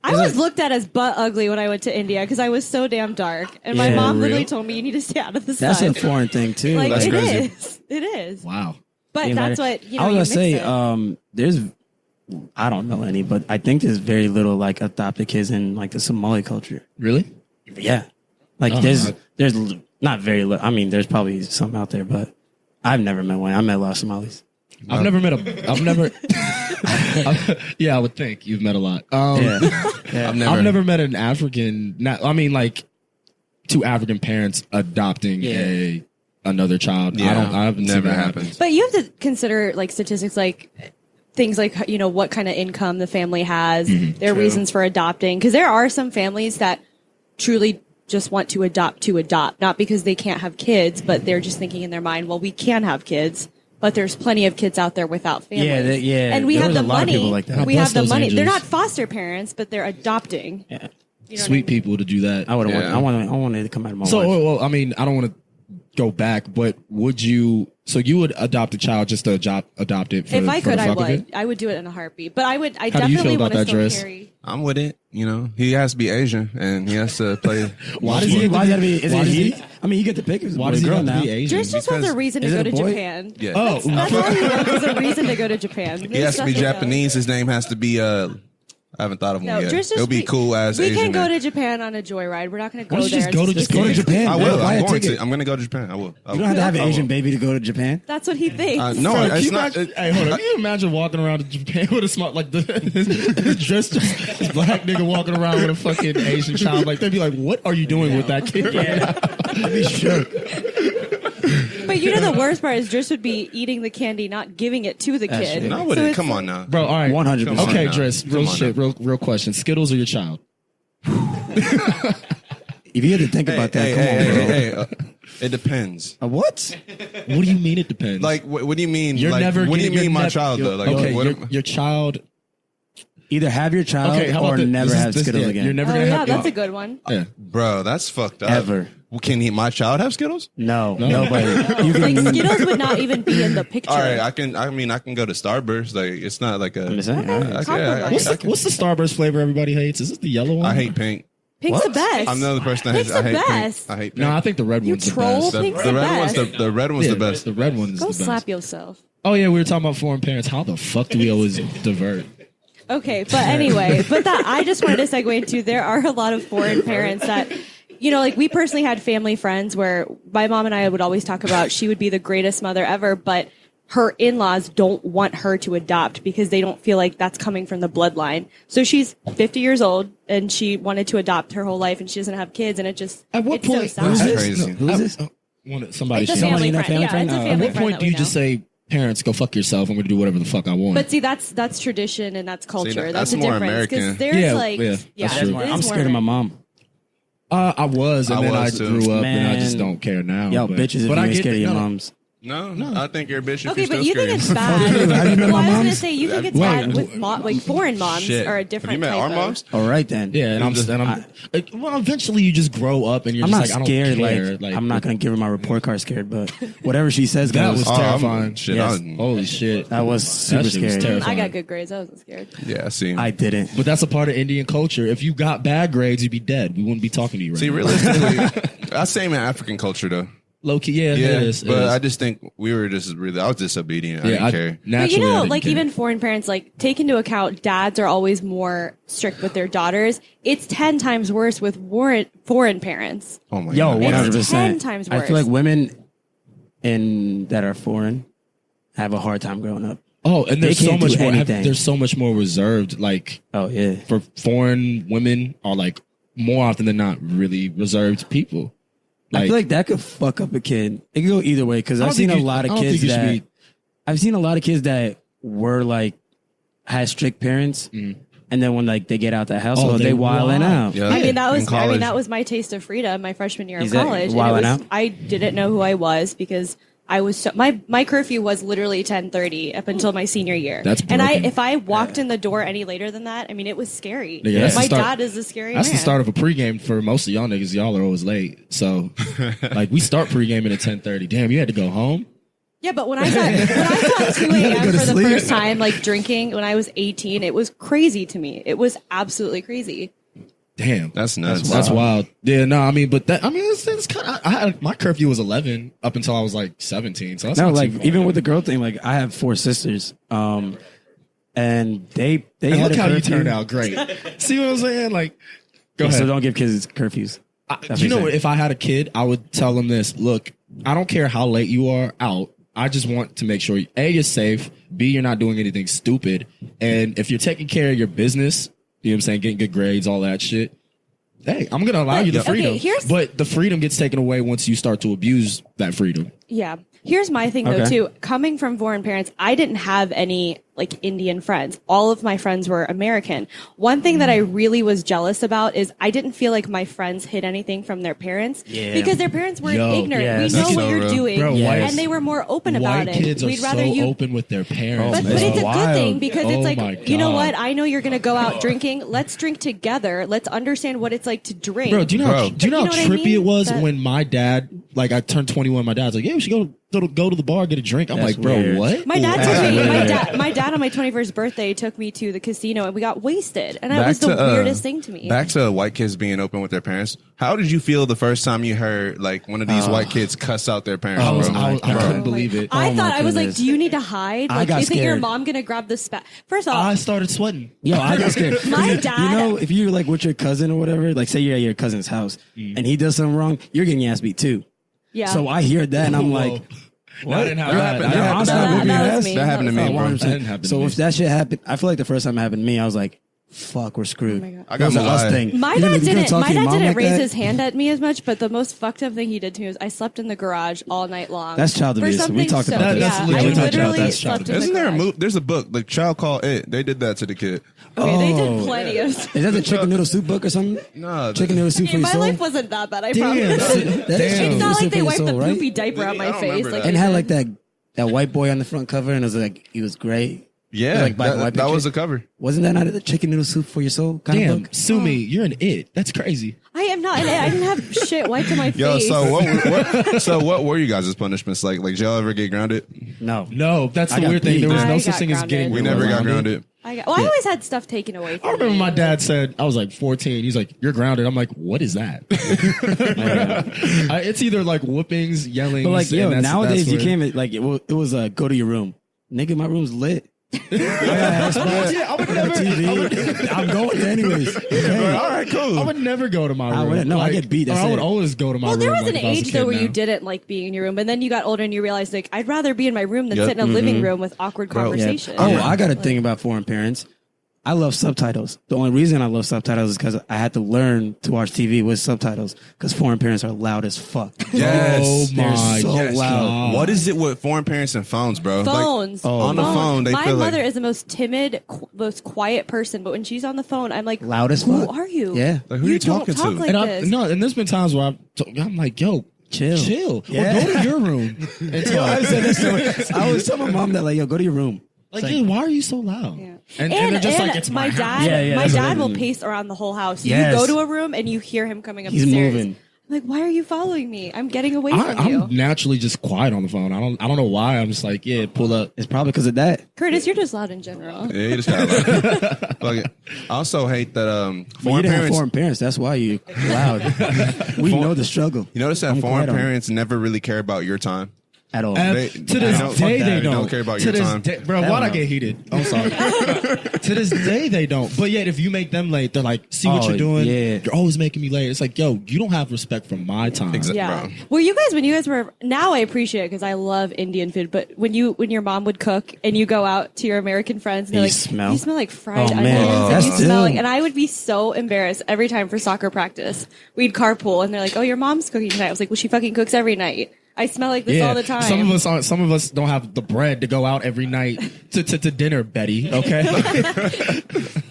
I was looked at as butt ugly when I went to India because I was so damn dark. And my Yeah. mom For literally real? told me, you need to stay out of the That's sun. a foreign thing too. Like, That's it crazy. is. It is. Wow. But Being that's lighter. what, you know, I you was gonna mix say, it. there's, I don't know any, but I think there's very little like adopted kids in like the Somali culture. Really? Yeah, like Oh, there's not very little. I mean, there's probably some out there, but I've never met one. I met a lot of Somalis. I've never met I've never. Yeah, I would think you've met a lot. Yeah, yeah. I've never met an African. I mean, like two African parents adopting another child. Yeah, I haven't seen never that happened. happen. But you have to consider like statistics, like things like, you know, what kind of income the family has, their reasons for adopting. Because there are some families that truly just want to adopt, not because they can't have kids, but they're just thinking in their mind, well, we can have kids, but there's plenty of kids out there without families. Yeah, and we there have was the a lot of money. people like that. We Bless have the those money. They're angels. not foster parents, but they're adopting. Yeah. You know what I Sweet mean? people to do that. I would have. Yeah. I wanted to come out of my So, wife. well, I mean, I don't want to go back, but would you? So you would adopt a child just to adopt it? For If the, I for could, the I fuck of would. it? I would do it in a heartbeat. But I would. I How do you feel definitely about want to that, still Driss? carry. I'm with it. You know, he has to be Asian and he has to play. Why does he? Why does that be? Is Why it does he? he? I mean, you get the pick. Why does he girl have to now? be Asian? Driss just wants a reason to Is go it to a boy? Japan. Yeah. Oh, That's all he wants is a reason to go to Japan. He has to be Japanese. His name has to be. I haven't thought of one No, yet. just It'll be cool as we Asian. can go name. to Japan on a joyride. We're not going to go Why don't you there. just go to and Japan? Go to Japan. I man. will. Buy I'm a going ticket. to. I'm going to go to Japan. I will. You don't have to have an I will. Asian baby to go to Japan. That's what he thinks. No, Bro, it's can you not. imagine- hey, hold on. Can you imagine walking around in Japan with a smart like this black nigga walking around with a fucking Asian child? Like they'd be like, "What are you doing with that kid?" I'd be shook. But you know the worst part is Driss would be eating the candy, not giving it to the That's kid. true. No, I So wouldn't. it's- Come on now. Bro, all right, 100%. Come on Okay, now. Driss, Come real on shit, now. real question. Skittles or your child? If you had to think about that, come on, bro. It depends. What? What do you mean? It depends. Like, what do you mean? you're like, never. What do you you're mean, my nev- child though? Like, okay, what, your child. Either have your child Okay, how about or this? never This is- have this- Skittles yeah, again. You're never Oh gonna yeah, have. that's a good one. Yeah. bro, that's fucked up. Ever. Well, can my child have Skittles? No, nobody. You Like can. Skittles would not even be in the picture. All right, I can. I mean, I can go to Starburst. Like, it's not like a. I'm just saying, all right. Compromise. What's the Starburst flavor everybody hates? Is it the yellow one? I hate pink. Pink's the What? best. I'm the other person that Pink's hates. I the hate best. pink. I hate pink. No, I think the red You one's troll? the best. Pink's the the red one's best. the red one's Yeah, the best. The red one is Go the best. slap yourself. Oh yeah, we were talking about foreign parents. How the fuck do we always divert? Okay, but anyway, but that I just wanted to segue into there are a lot of foreign parents that, you know, like we personally had family friends where my mom and I would always talk about she would be the greatest mother ever, but her in-laws don't want her to adopt because they don't feel like that's coming from the bloodline. So she's 50 years old and she wanted to adopt her whole life and she doesn't have kids and it just At what it's point? so sad. That's crazy. Who's this? Somebody. It's a should- family in that friend. family Yeah, friend? it's a Oh. family At what friend point that do we you just know. say, "Parents, go fuck yourself. I'm going to do whatever the fuck I want"? But see, that's tradition and that's culture. that's a more difference. American. Because there's Yeah, like, yeah, that's true. it is I'm more scared of my mom. I was, and I then was, I too. grew up, and I just Man. don't care now. Yo, but, bitches, if but you I ain't get scared of that- your no, moms. No, I think you're a bitch. Okay, if you're but you still think it's scared. bad. Have you met Well, my I was moms? gonna say you think it's Wait, bad with like foreign moms Shit. are a Have different you met type our of. moms? All right then. Yeah, and I'm like, well, eventually you just grow up, and you're I'm just not like, I scared. don't care. Like, I'm not gonna give her my report card scared, but whatever she says That goes. was Oh, terrifying. Shit, Yes. Holy shit! That was super That shit was scary. terrifying. I got good grades. I wasn't scared. yeah, I see. I didn't. But that's a part of Indian culture. If you got bad grades, you'd be dead. We wouldn't be talking to you right See, now. realistically, that's same in African culture though. Low key, yeah, Yeah, it is. but I just think I was disobedient. I didn't care. But Naturally, I didn't like care. even foreign parents, like take into account dads are always more strict with their daughters. It's 10 times worse with foreign parents. Oh my Yo, god. 100%. 10 times I worse. feel like women that are foreign have a hard time growing up. Oh, and there's They so can't do much more. anything. There's so much more reserved. Like Oh yeah. for foreign women are like more often than not really reserved people. I feel like that could fuck up a kid. It could go either way because I've seen a lot of kids that I've seen a lot of kids that were like had strict parents, and then when like they get out the household, they wilding out. Yeah. I mean, that In was college. that was my taste of freedom my freshman year of Is that college. And wilding out? I didn't know who I was because I was so my curfew was literally 10:30 up until my senior year. That's and broken. if I walked in the door any later than that, I mean, it was scary. Nigga, that's the My start- dad is a scary That's man. the start of a pregame for most of y'all niggas. Y'all are always late. So, like, we start pregaming at 10:30. Damn, you had to go home? Yeah, but when I saw 2 a.m. Go to for the sleep. first time, like drinking when I was 18, it was crazy to me. It was absolutely crazy. Damn. That's nuts. That's wild. Yeah, no, I mean, but it's kind of, I had, my curfew was 11 up until I was like 17. So that's No, not like too far. even with the girl thing, like I have 4 sisters, and they And had look a how you curfew. turned out great. See what I'm saying? Like, go Yeah, ahead. so don't give kids curfews. That's You know, what what? If I had a kid, I would tell them this. Look, I don't care how late you are out. I just want to make sure, A, you're safe, B, you're not doing anything stupid. And if you're taking care of your business, you know what I'm saying, getting good grades, all that shit, hey, I'm going to allow you the Okay, freedom. here's- But the freedom gets taken away once you start to abuse that freedom. Yeah. Here's my thing though Okay. too. Coming from foreign parents, I didn't have any like Indian friends. All of my friends were American. One thing that I really was jealous about is I didn't feel like my friends hid anything from their parents because their parents were Yo, ignorant. yeah, we know that's what so you're real. doing, Bro, Yes. and they were more open about White it. kids are We'd rather so you. open with their parents. But man. it's a wild. good thing because it's Oh like, my you know God. what? I know you're going to go out drinking. Let's drink together. Let's understand what it's like to drink. Bro, do you know how But you know what I trippy mean? it was That- when my dad, like I turned 21, my dad's like, yeah, we should go to the bar, get a drink. I'm That's like, bro, weird. what? My dad That's took me. weird. My dad on my 21st birthday took me to the casino and we got wasted, and that Back was the to, weirdest thing to me. Back to white kids being open with their parents. How did you feel the first time you heard like one of these white kids cuss out their parents? I bro? couldn't believe it. I Oh thought my I was like, goodness. "Do you need to hide? I Like, got isn't your scared. mom gonna grab the spat?" First off, I started sweating. Yo, I got scared. My dad- You know, if you're like with your cousin or whatever, like say you're at your cousin's house and he does something wrong, you're getting your ass beat too. yeah. So I hear that and I'm like, What? I didn't have That that. happened- I that didn't happened- have I'm that, not that moving was ass. me. That happened to me, oh, bro. 100%. That didn't happen to So me. if that shit happened, I feel like the first time it happened to me, I was like, fuck, we're screwed. Oh my God. I got It was an us my thing. My You're gonna- dad you're gonna didn't. talk My to your dad mom didn't like raise that? his hand at me as much, but the most fucked up thing he did to me was I slept in the garage all night long. That's child For abuse. We something talked so- about that. Yeah, That's I legit child literally abuse. That's child slept in the Isn't there a garage. move? There's a book like Child Called It. They did that to the kid. Okay, they Oh. did plenty of. Is that the chicken noodle soup book or something? No, Chicken noodle soup for your My soul? life wasn't that bad. I Damn. promise. That's Damn. chicken It's noodle not soup like they for your wiped the soul, right? poopy diaper on I my don't face. remember Like that. And they had did. like that white boy on the front cover and it was like, he was great. Yeah, Like black and white that picture. was the cover. Wasn't that not the chicken noodle soup for your soul kind Damn, of book? Sumie, you're an it. That's crazy. I am not. I didn't have shit wiped on my face. Yo, so what were you guys' punishments like? Like, did y'all ever get grounded? No. No, that's I the got weird thing. There was beat. no I such got thing as grounded. getting We never got grounded. I always had stuff taken away from I remember me. my dad said, I was like 14. He's like, you're grounded. I'm like, what is that? It's either like whoopings, yelling. But like, yo, nowadays you can't even, like, it was go to your room. Nigga, my room's lit. I got hotspot, Yeah, I would I got never. TV. I'm going there anyways. Hey, All right, cool. I would never go to my room. I wouldn't- no, I get beat, that's I would it. always go to my Well, room. there was like, an if I was a age kid though where you now. didn't like being in your room, but then you got older and you realized like I'd rather be in my room than Yep. sit in a living room with awkward Yeah. conversation. Oh, I got a thing about foreign parents. I love subtitles. The only reason I love subtitles is because I had to learn to watch TV with subtitles because foreign parents are loud as fuck. Yes. Oh They're my so Yes. loud. What is it with foreign parents and phones, bro? Phones. Like, on the phone, they My feel mother like, is the most timid, most quiet person, but when she's on the phone, I'm like, Loud as Who fuck. are you? Yeah. like, who are you don't talking talk to? like And this. and there's been times where I'm like, yo, chill, Yeah. or go to your room and Yo, I talk. said this to I always tell my mom that, like, yo, go to your room. Like, yeah, why are you so loud? Yeah. And they're just like, it's my my house. dad. Yeah, yeah, my that's what dad I will mean. pace around the whole house. Yes. You go to a room and you hear him coming up He's the stairs. moving. I'm like, why are you following me? I'm getting away from you. I'm naturally just quiet on the phone. I don't know why. I'm just like, yeah, pull up. It's probably because of that. Curtis, you're just loud in general. Yeah, you just got like, I also hate that But you foreign didn't have parents. foreign parents. That's why you loud. We know the struggle. You notice that I'm foreign quiet on it. parents never really care about your time. At all. To this day, they don't care about to your this time. Day, bro, Hell why'd I no. get heated? I'm sorry. To this day, they don't. But yet, if you make them late, they're like, see what Oh, you're doing? yeah. You're always making me late. It's like, yo, you don't have respect for my time. Exactly. Yeah. Bro. Well, when you guys were, now I appreciate it because I love Indian food. But when your mom would cook and you go out to your American friends and they're You like, smell? you smell like fried Oh, onions. man. And That's you smell like, still- and I would be so embarrassed every time for soccer practice. We'd carpool and they're like, oh, your mom's cooking tonight. I was like, well, she fucking cooks every night. I smell like this all the time. Some of us don't have the bread to go out every night to dinner, Betty. Okay.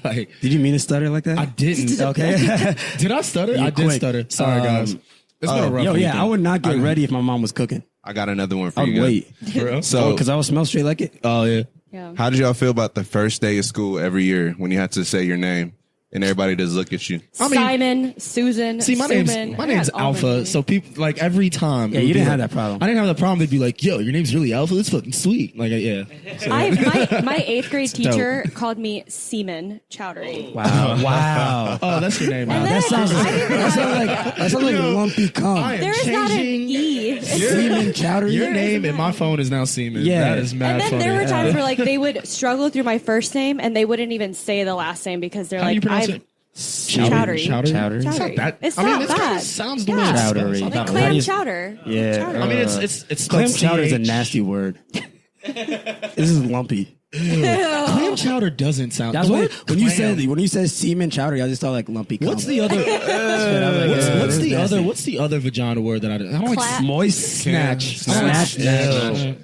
Like, Did you mean to stutter like that? I didn't. Okay. Did I stutter? You I did quick. stutter. Sorry, guys. It's been a rough Yo, weekend. yeah, I would not get ready if my mom was cooking. I got another one for I'd you guys. wait. For real? So, Because I would smell straight like it. Oh yeah. Yeah. how did y'all feel about the first day of school every year when you had to say your name and everybody just look at you? I mean, Simon, Susan, see, my Suman. I name's had all my Alpha. names. So people like every time. Yeah, it would you be didn't like- have that problem. I didn't have the problem. They'd be like, "Yo, your name's really Alpha. It's fucking sweet." Like, yeah. My 8th grade teacher called me Seaman Chowdhury. Wow. Oh, that's your name. And Now. then That sounds like lumpy cum. I am there is not an changing E. Semen chowder. Your name in my phone is now Seaman. Yeah. That is mad And then funny. there were times where like they would struggle through my first name and they wouldn't even say the last name because they're How do you like, pronounce I'm it? Chowdhury. Chowder. Chowder. It's not that. It's I mean, not it's kind bad. of sounds the Yeah. way it's Chowdery. spelled. Like How clam do you- chowder. Yeah. Chowder. I mean, it's Clam spelled chowder is a CH. nasty word. This is lumpy. Clam chowder doesn't sound. That's the what way when you clam- said semen chowder, I just thought like lumpy cum. What's the other? What's the other vagina word that I don't like? Clap. moist Snatch. Snatch.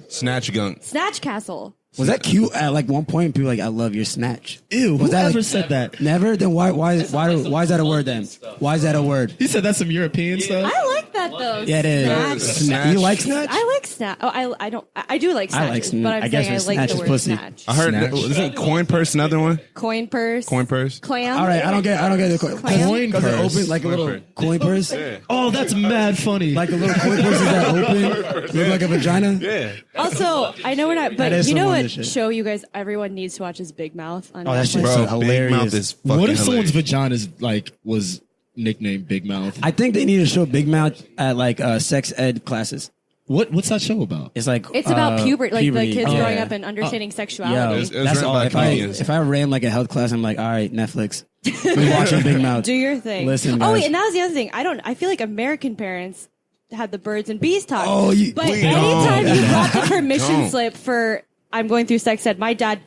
Snatch gunk. Snatch Castle. Was that cute at like one point? People were like, I love your snatch. Ew. Was that Whoever like- said that? Never. Then why is that a word then? Why is that a word? He said that's some European stuff. I like that though. Yeah, it is. Snatch. You like snatch? I like snatch. Oh, I don't. I do like I like snatches, sn- but I'm I guess saying I with like snatch the is word pussy. snatch. I heard Snatch. isn't coin purse another one? Coin purse. Coin purse. Clam. All right, I don't get the coin. Clam? Coin Does it purse. open like a little coin purse? Oh, that's mad funny. Like a little coin purse that open, look like a vagina. Yeah. Also, I know we're not, but That is you know some what wonder shit. show you guys, everyone needs to watch is Big Mouth on Oh, that Netflix. shit's Bro, so Big hilarious. Mouth is fucking what if hilarious. someone's vagina is like was nicknamed Big Mouth? I think they need to show Big Mouth at like sex ed classes. What's that show about? It's like It's about puberty, like the kids Yeah. growing up and understanding Yo, sexuality. It was that's written all. by If I comedians. ran like a health class, I'm like, all right, Netflix. We're watching Big Mouth. Do your thing. Listen, oh, guys. wait, and that was the other thing. I feel like American parents had the birds and bees talk. Oh, but we anytime don't. you got the permission Don't. slip for I'm going through sex ed, my dad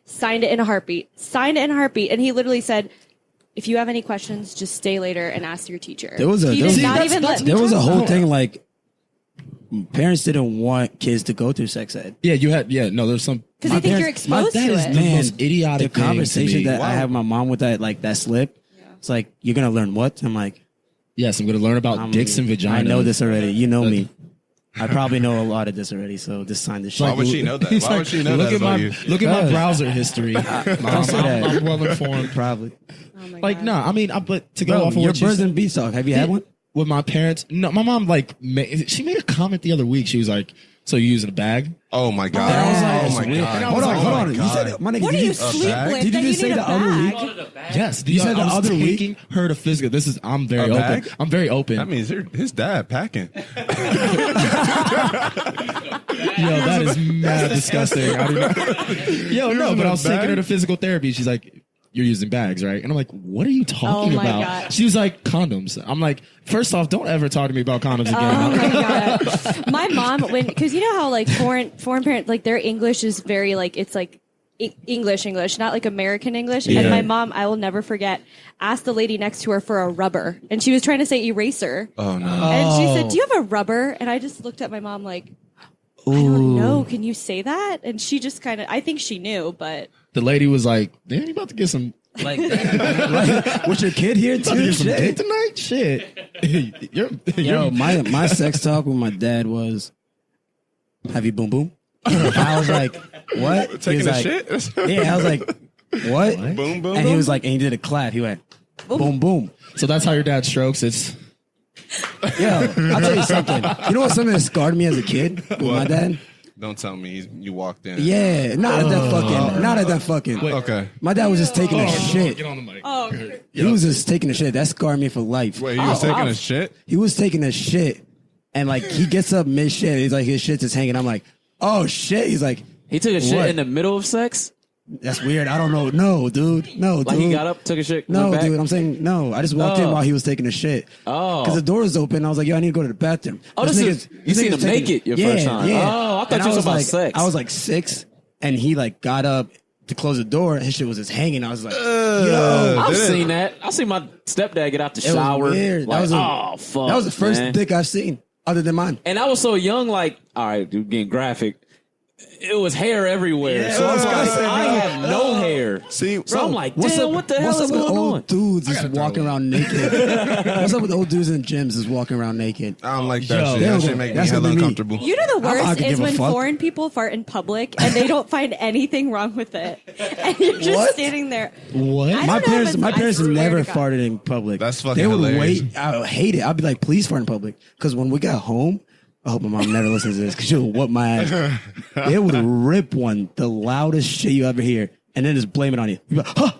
signed it in a heartbeat. And he literally said, if you have any questions, just stay later and ask your teacher. There was a- he there did was- not See, even that's- let me There was a talk whole about thing it. like parents didn't want kids to go through sex ed. Yeah, you had. Yeah, no, there's some. because My they think you're parents- my exposed That to is it. the Man, most idiotic The conversation thing to me. that I have with my mom with that slip, it's like, you're gonna learn what? I'm like, Yes, I'm going to learn about dicks and vaginas. I know this already. You know me. I probably know a lot of this already. So just sign this shit. Why would she know that? He's Why like, would she know look that at my about you? look at my Because- browser history. Don't say that. I'm well informed. Probably. Oh my Like, God. no, I mean, but to go Bro, off of your what you birds said- and bees talk. Have you had one? with my parents. No, my mom she made a comment the other week. She was like, "So you using a bag?" Oh my god. I was like, oh my weird. god. Hold on, Oh hold my on. You God. said, my nigga, What do did you you sleep bag? with? Did you that just need say a the other bag? week? Yes. You said the I was other week? taking her to physical. I'm very A open. bag? I'm very open. That means his dad packing. Yo, that is mad disgusting. I do not. Yo, no, but I was taking her to physical therapy. She's like, "You're using bags, right?" And I'm like, "What are you talking Oh my about?" God. She was like, "Condoms." I'm like, first off, don't ever talk to me about condoms again. Oh my god! My mom, because you know how like foreign parents, like their English is very like it's like English, not like American English. Yeah. And my mom, I will never forget, asked the lady next to her for a rubber, and she was trying to say eraser, Oh no. and she said, "Do you have a rubber?" And I just looked at my mom like, "I don't know. Can you say that?" And she just kind of, I think she knew, but The lady was like, "Damn, you about to get some." Like, with your kid here About to too? get some dick Shit. tonight? Shit. Yo, my sex talk with my dad was, "Have you boom boom?" I was like, "What?" He Taking was a like, shit? Yeah, I was like, "What?" Boom boom. And he was like, and he did a clap. He went, "Boom boom." So that's how your dad strokes. It's Yo, I'll tell you something. You know what? Something that scarred me as a kid with my dad. Don't tell me you walked in. Yeah, not at that fucking. Okay. My dad was just taking a shit. Get on the mic. Oh, He was just taking a shit. That scarred me for life. Wait, he was taking a shit? He was taking a shit, and like he gets up mid shit. He's like his shit's just hanging. I'm like, oh shit. He's like, He took a shit What? in the middle of sex. that's weird. I don't know. No, dude. No, dude. Like he got up, took a shit. No, went back? dude. I'm saying no. I just walked in Oh. while he was taking a shit. Oh. Because the door was open. I was like, yo, I need to go to the bathroom. Oh, This you nigga's seen him taking- naked your first time? Yeah. Oh, I thought And you was was about like, sex. I was like 6, and he like got up to close the door. His shit was just hanging. I was like, yo. I've seen that. I've seen my stepdad get out the It was shower. weird. Like, That was oh fuck. That was the first man. dick I've seen, other than mine. And I was so young, like, all right, dude, getting graphic. It was hair everywhere. So I was like, I have no hair. See, So I'm like, What's damn, up? what the hell What's is up with going old on? dudes just walking around naked? What's up with old dudes in gyms just walking around naked? I don't like that Yo, shit. That that's shit make me what hella they mean. uncomfortable. you know the I worst could is give a when fuck. foreign people fart in public and they don't find anything wrong with it, and you're just What? standing there. What? I My don't know if parents, it's- I swear never to God. farted in public. That's fucking They would hilarious. wait. I would hate it. I'd be like, please fart in public. Because when we got home, I hope my mom never listens to this because she'll whoop my ass. It would rip one, the loudest shit you ever hear, and then just blame it on you. You'd be like, huh?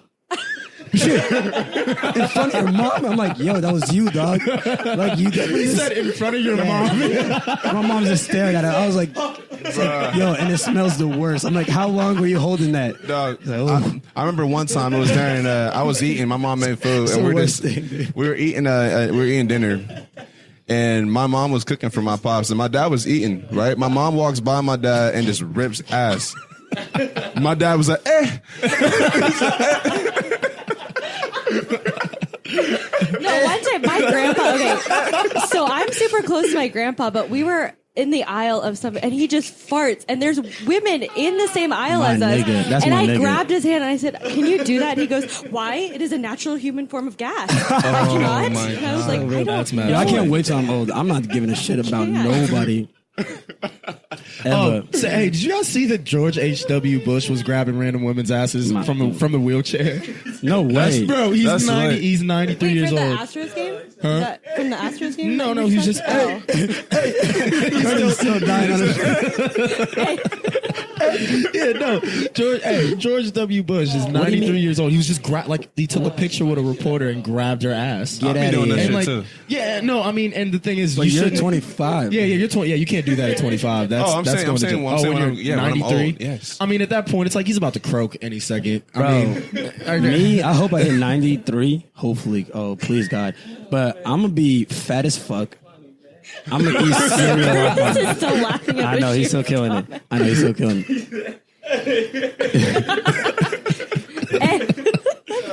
Shit. In front of your mom? I'm like, yo, that was you, dog. Like, you definitely said in front of your mom. My mom's just staring at it. I was like, yo, and it smells the worst. I'm like, how long were you holding that? Dog, He's like, oh. I remember one time it was during I was eating. My mom made food, It's and the we were worst just thing, dude. we were eating dinner, and my mom was cooking for my pops, and my dad was eating. Right, my mom walks by my dad and just rips ass. My dad was like, eh. No, one time my grandpa. Okay, so I'm super close to my grandpa, but we were in the aisle of some, and he just farts, and there's women in the same aisle My as us. nigga. That's and my I nigga. grabbed his hand and I said, "Can you do that?" And he goes, "Why? It is a natural human form of gas. I cannot." my And I was like, "I That's don't mad. know." Yo, I can't wait till I'm old. I'm not giving a shit about Yeah. nobody. Ever. So, hey, did you guys see that George H.W. Bush was grabbing random women's asses from the wheelchair? No way. Bro, he's That's 90. lit. He's 93 Wait, years from the old. Astros game? Is that from the Astros game? No, that no, you he's said? just He's still dying on the Yeah, no. George W. Bush is do you 93 mean? years old. He was just he took a picture with a reporter and grabbed her ass. Get be out doing of that here. shit And too. yeah, no, I mean, and the thing is, But you you're shouldn't. 25. Yeah, you're 20. Yeah, you can't do that at 25. That's Oh, I'm that's saying- going I'm to saying jail. when- I'm saying when I'm- yeah, when I'm 93. old, yes. I mean, at that point, it's like he's about to croak any second. Bro, I mean, me, I hope I hit 93. Hopefully. Oh, please, God. But I'm going to be fat as fuck. I'm going to eat cereal. off my- This is still laughing at I know, he's Bashir. still killing it. I know, he's still killing it.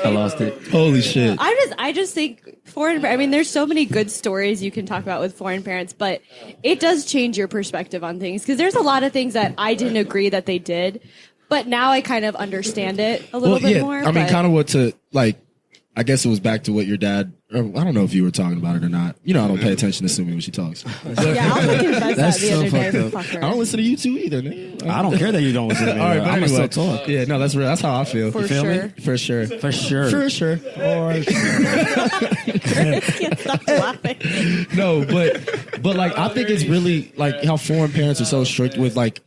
I lost it. holy shit. I just think I mean, there's so many good stories you can talk about with foreign parents, but it does change your perspective on things because there's a lot of things that I didn't agree that they did, but now I kind of understand it a little bit more. I mean, but- kind of what to like. I guess it was back to what your dad. Or I don't know if you were talking about it or not. You know, I don't pay attention to Sumie when she talks. Yeah, I'll confess that That's the so other day. fucked up. Fuck her. I don't listen to you two either. Nigga. I don't care that you don't listen to me. All right, but I'm anyway, going to still talk. Yeah, no, that's real. That's how I feel. For feel me? sure. For sure. For sure. For sure. Can't stop laughing. No, but like I think it's really like how foreign parents are so strict with like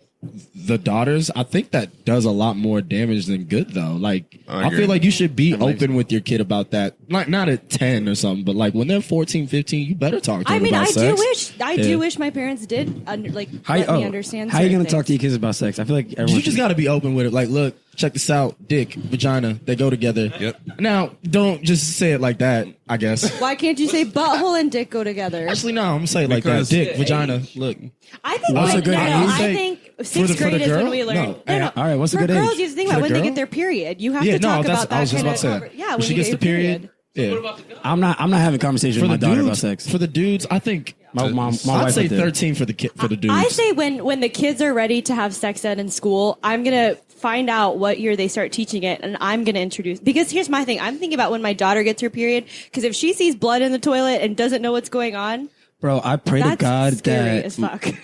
the daughters. I think that does a lot more damage than good though. Like I I agree. feel like you should be open with your kid about that. Like not at 10 or something, but like when they're 14, 15, you better talk to I them mean, about I sex. do Yeah. wish my parents did let How, me understand. how you certain going to talk things. to your kids about sex? I feel like everyone You just got to be open with it. Like, look, check this out. Dick, vagina, they go together. Yep. Now, don't just say it like that, I guess. Why can't you say butthole and dick go together? Actually, no, I'm going to say it like that. Because- Dick, vagina, look. I think What's like, a good no, age? I think sixth for the grade is when girl? we learn. No. Hey, all right, what's a for good girls, age? you have to think For about the when they girl? get their period. You have Yeah, to no, talk that's, about that I was just kind about of. to say that. Yeah, When when she you gets get the your period. period. Yeah. I'm not having a conversation For with the my daughter dudes, about sex. for the dudes, I think My I'd wife say would do. 13 for the dudes. I say when the kids are ready to have sex ed in school, I'm gonna find out what year they start teaching it, and I'm gonna introduce. Because here's my thing: I'm thinking about when my daughter gets her period. Because if she sees blood in the toilet and doesn't know what's going on, Bro, I pray to that's God scary that as fuck. if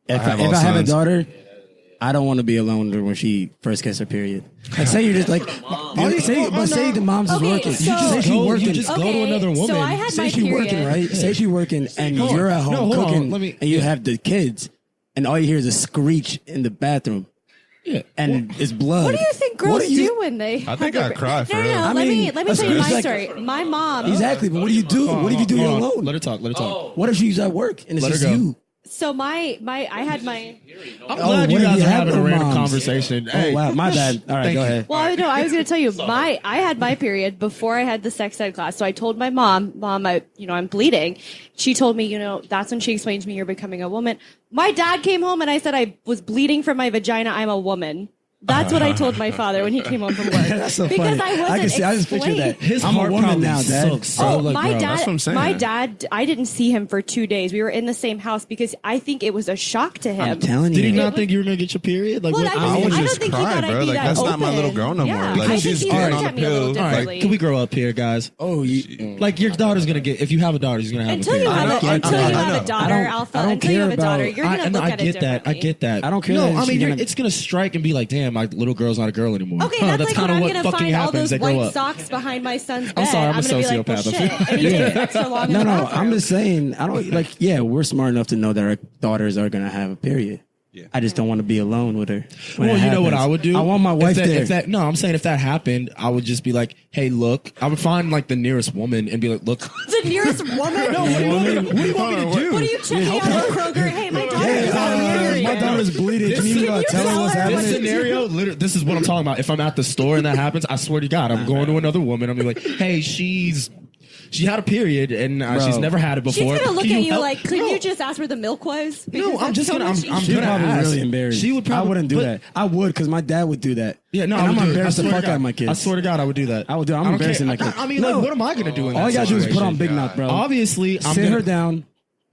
I have I all have a signs. daughter, I don't want to be alone with her when she first gets her period. Like, say you're just like, say the mom's is working. Say she working. You just go to another woman. So I had Say my she period. working, right? Say she working, and you're at home cooking, and you have the kids, and all you hear is a screech in the bathroom. Yeah. And it's blood. What do you think girls do when they? I think I'd cry for No, real. let me tell you my like- story. My mom. Exactly, but what do you do? What if you do it alone? Let her talk. Let her talk. What if she's at work and it's Let her just go. you? So I had my. I'm glad you what if guys you are have having a no random moms? conversation. Hey, Oh wow, my bad. All right, Thank go you. ahead. Well, no, I was going to tell you I had my period before I had the sex ed class. So I told my mom, I'm bleeding. She told me, that's when she explained to me you're becoming a woman. My dad came home and I said I was bleeding from my vagina. I'm a woman. That's what I told my father when he came home from work. That's so because funny. I wasn't I just picture that. His I'm a heart woman probably now, Dad. sucks so Oh, my bro. dad! That's what I'm saying. My dad, I didn't see him for 2 days. We were in the same house because I think it was a shock to him. I'm telling you. Did he not think you were gonna get your period? Like, Well, what- I would don't just think he cry, thought I'd bro. be Like, that that's not my open. little girl no more. Yeah. Like, I think she's he getting looked on at the me a little pill. all differently. right, can we grow up here, guys? Oh, you. Like, your daughter's gonna get. If you have a daughter, she's gonna have Until a you period. have I a daughter, I don't- Alpha. I don't Until you care have a daughter, about- you're gonna look I at it get that. differently. I get that. I don't care No, that I she's mean, gonna- it's gonna strike and be like, damn, my little girl's not a girl anymore. Okay, Huh, that's like kind when of I'm what gonna fucking find all happens. those They grow white up. socks behind my son's bed. I'm sorry, I'm a gonna be like, well, sociopath. shit. And you take extra long No, in the no. bathroom. I'm just saying. I don't like. Yeah, we're smart enough to know that our daughters are gonna have a period. Yeah. I just don't want to be alone with her. when Well, it you know what happens. I would do? I want my wife if there. No, I'm saying if that happened, I would just be like, hey, look. I would find like the nearest woman and be like, look. the nearest woman. No, what do you want me to do? What are you checking out at Kroger? Hey, my daughter is on my period. daughter's bleeding. Can you Can you tell her tell what's her happening? This scenario, literally, this is what I'm talking about. If I'm at the store and that happens, I swear to God, I'm going to another woman. I'm gonna be like, hey, she had a period and she's never had it She's before. gonna look Can at you help? like, could you just ask where the milk was? No, Because I'm that's just so gonna. much I'm She'd gonna probably ask. really embarrassed. She would probably. I wouldn't do but- that. I would because my dad would do that. Yeah, no, and I would I'm do it. embarrassed I the swear fuck to out of God. my kids. I swear to God, I would do that. I would do it. I'm don't embarrassing care. my kids. I mean, No. like, what am I gonna do in that All you gotta do is put on situation? Big Mouth, bro. Obviously, I'm Sit gonna, her down.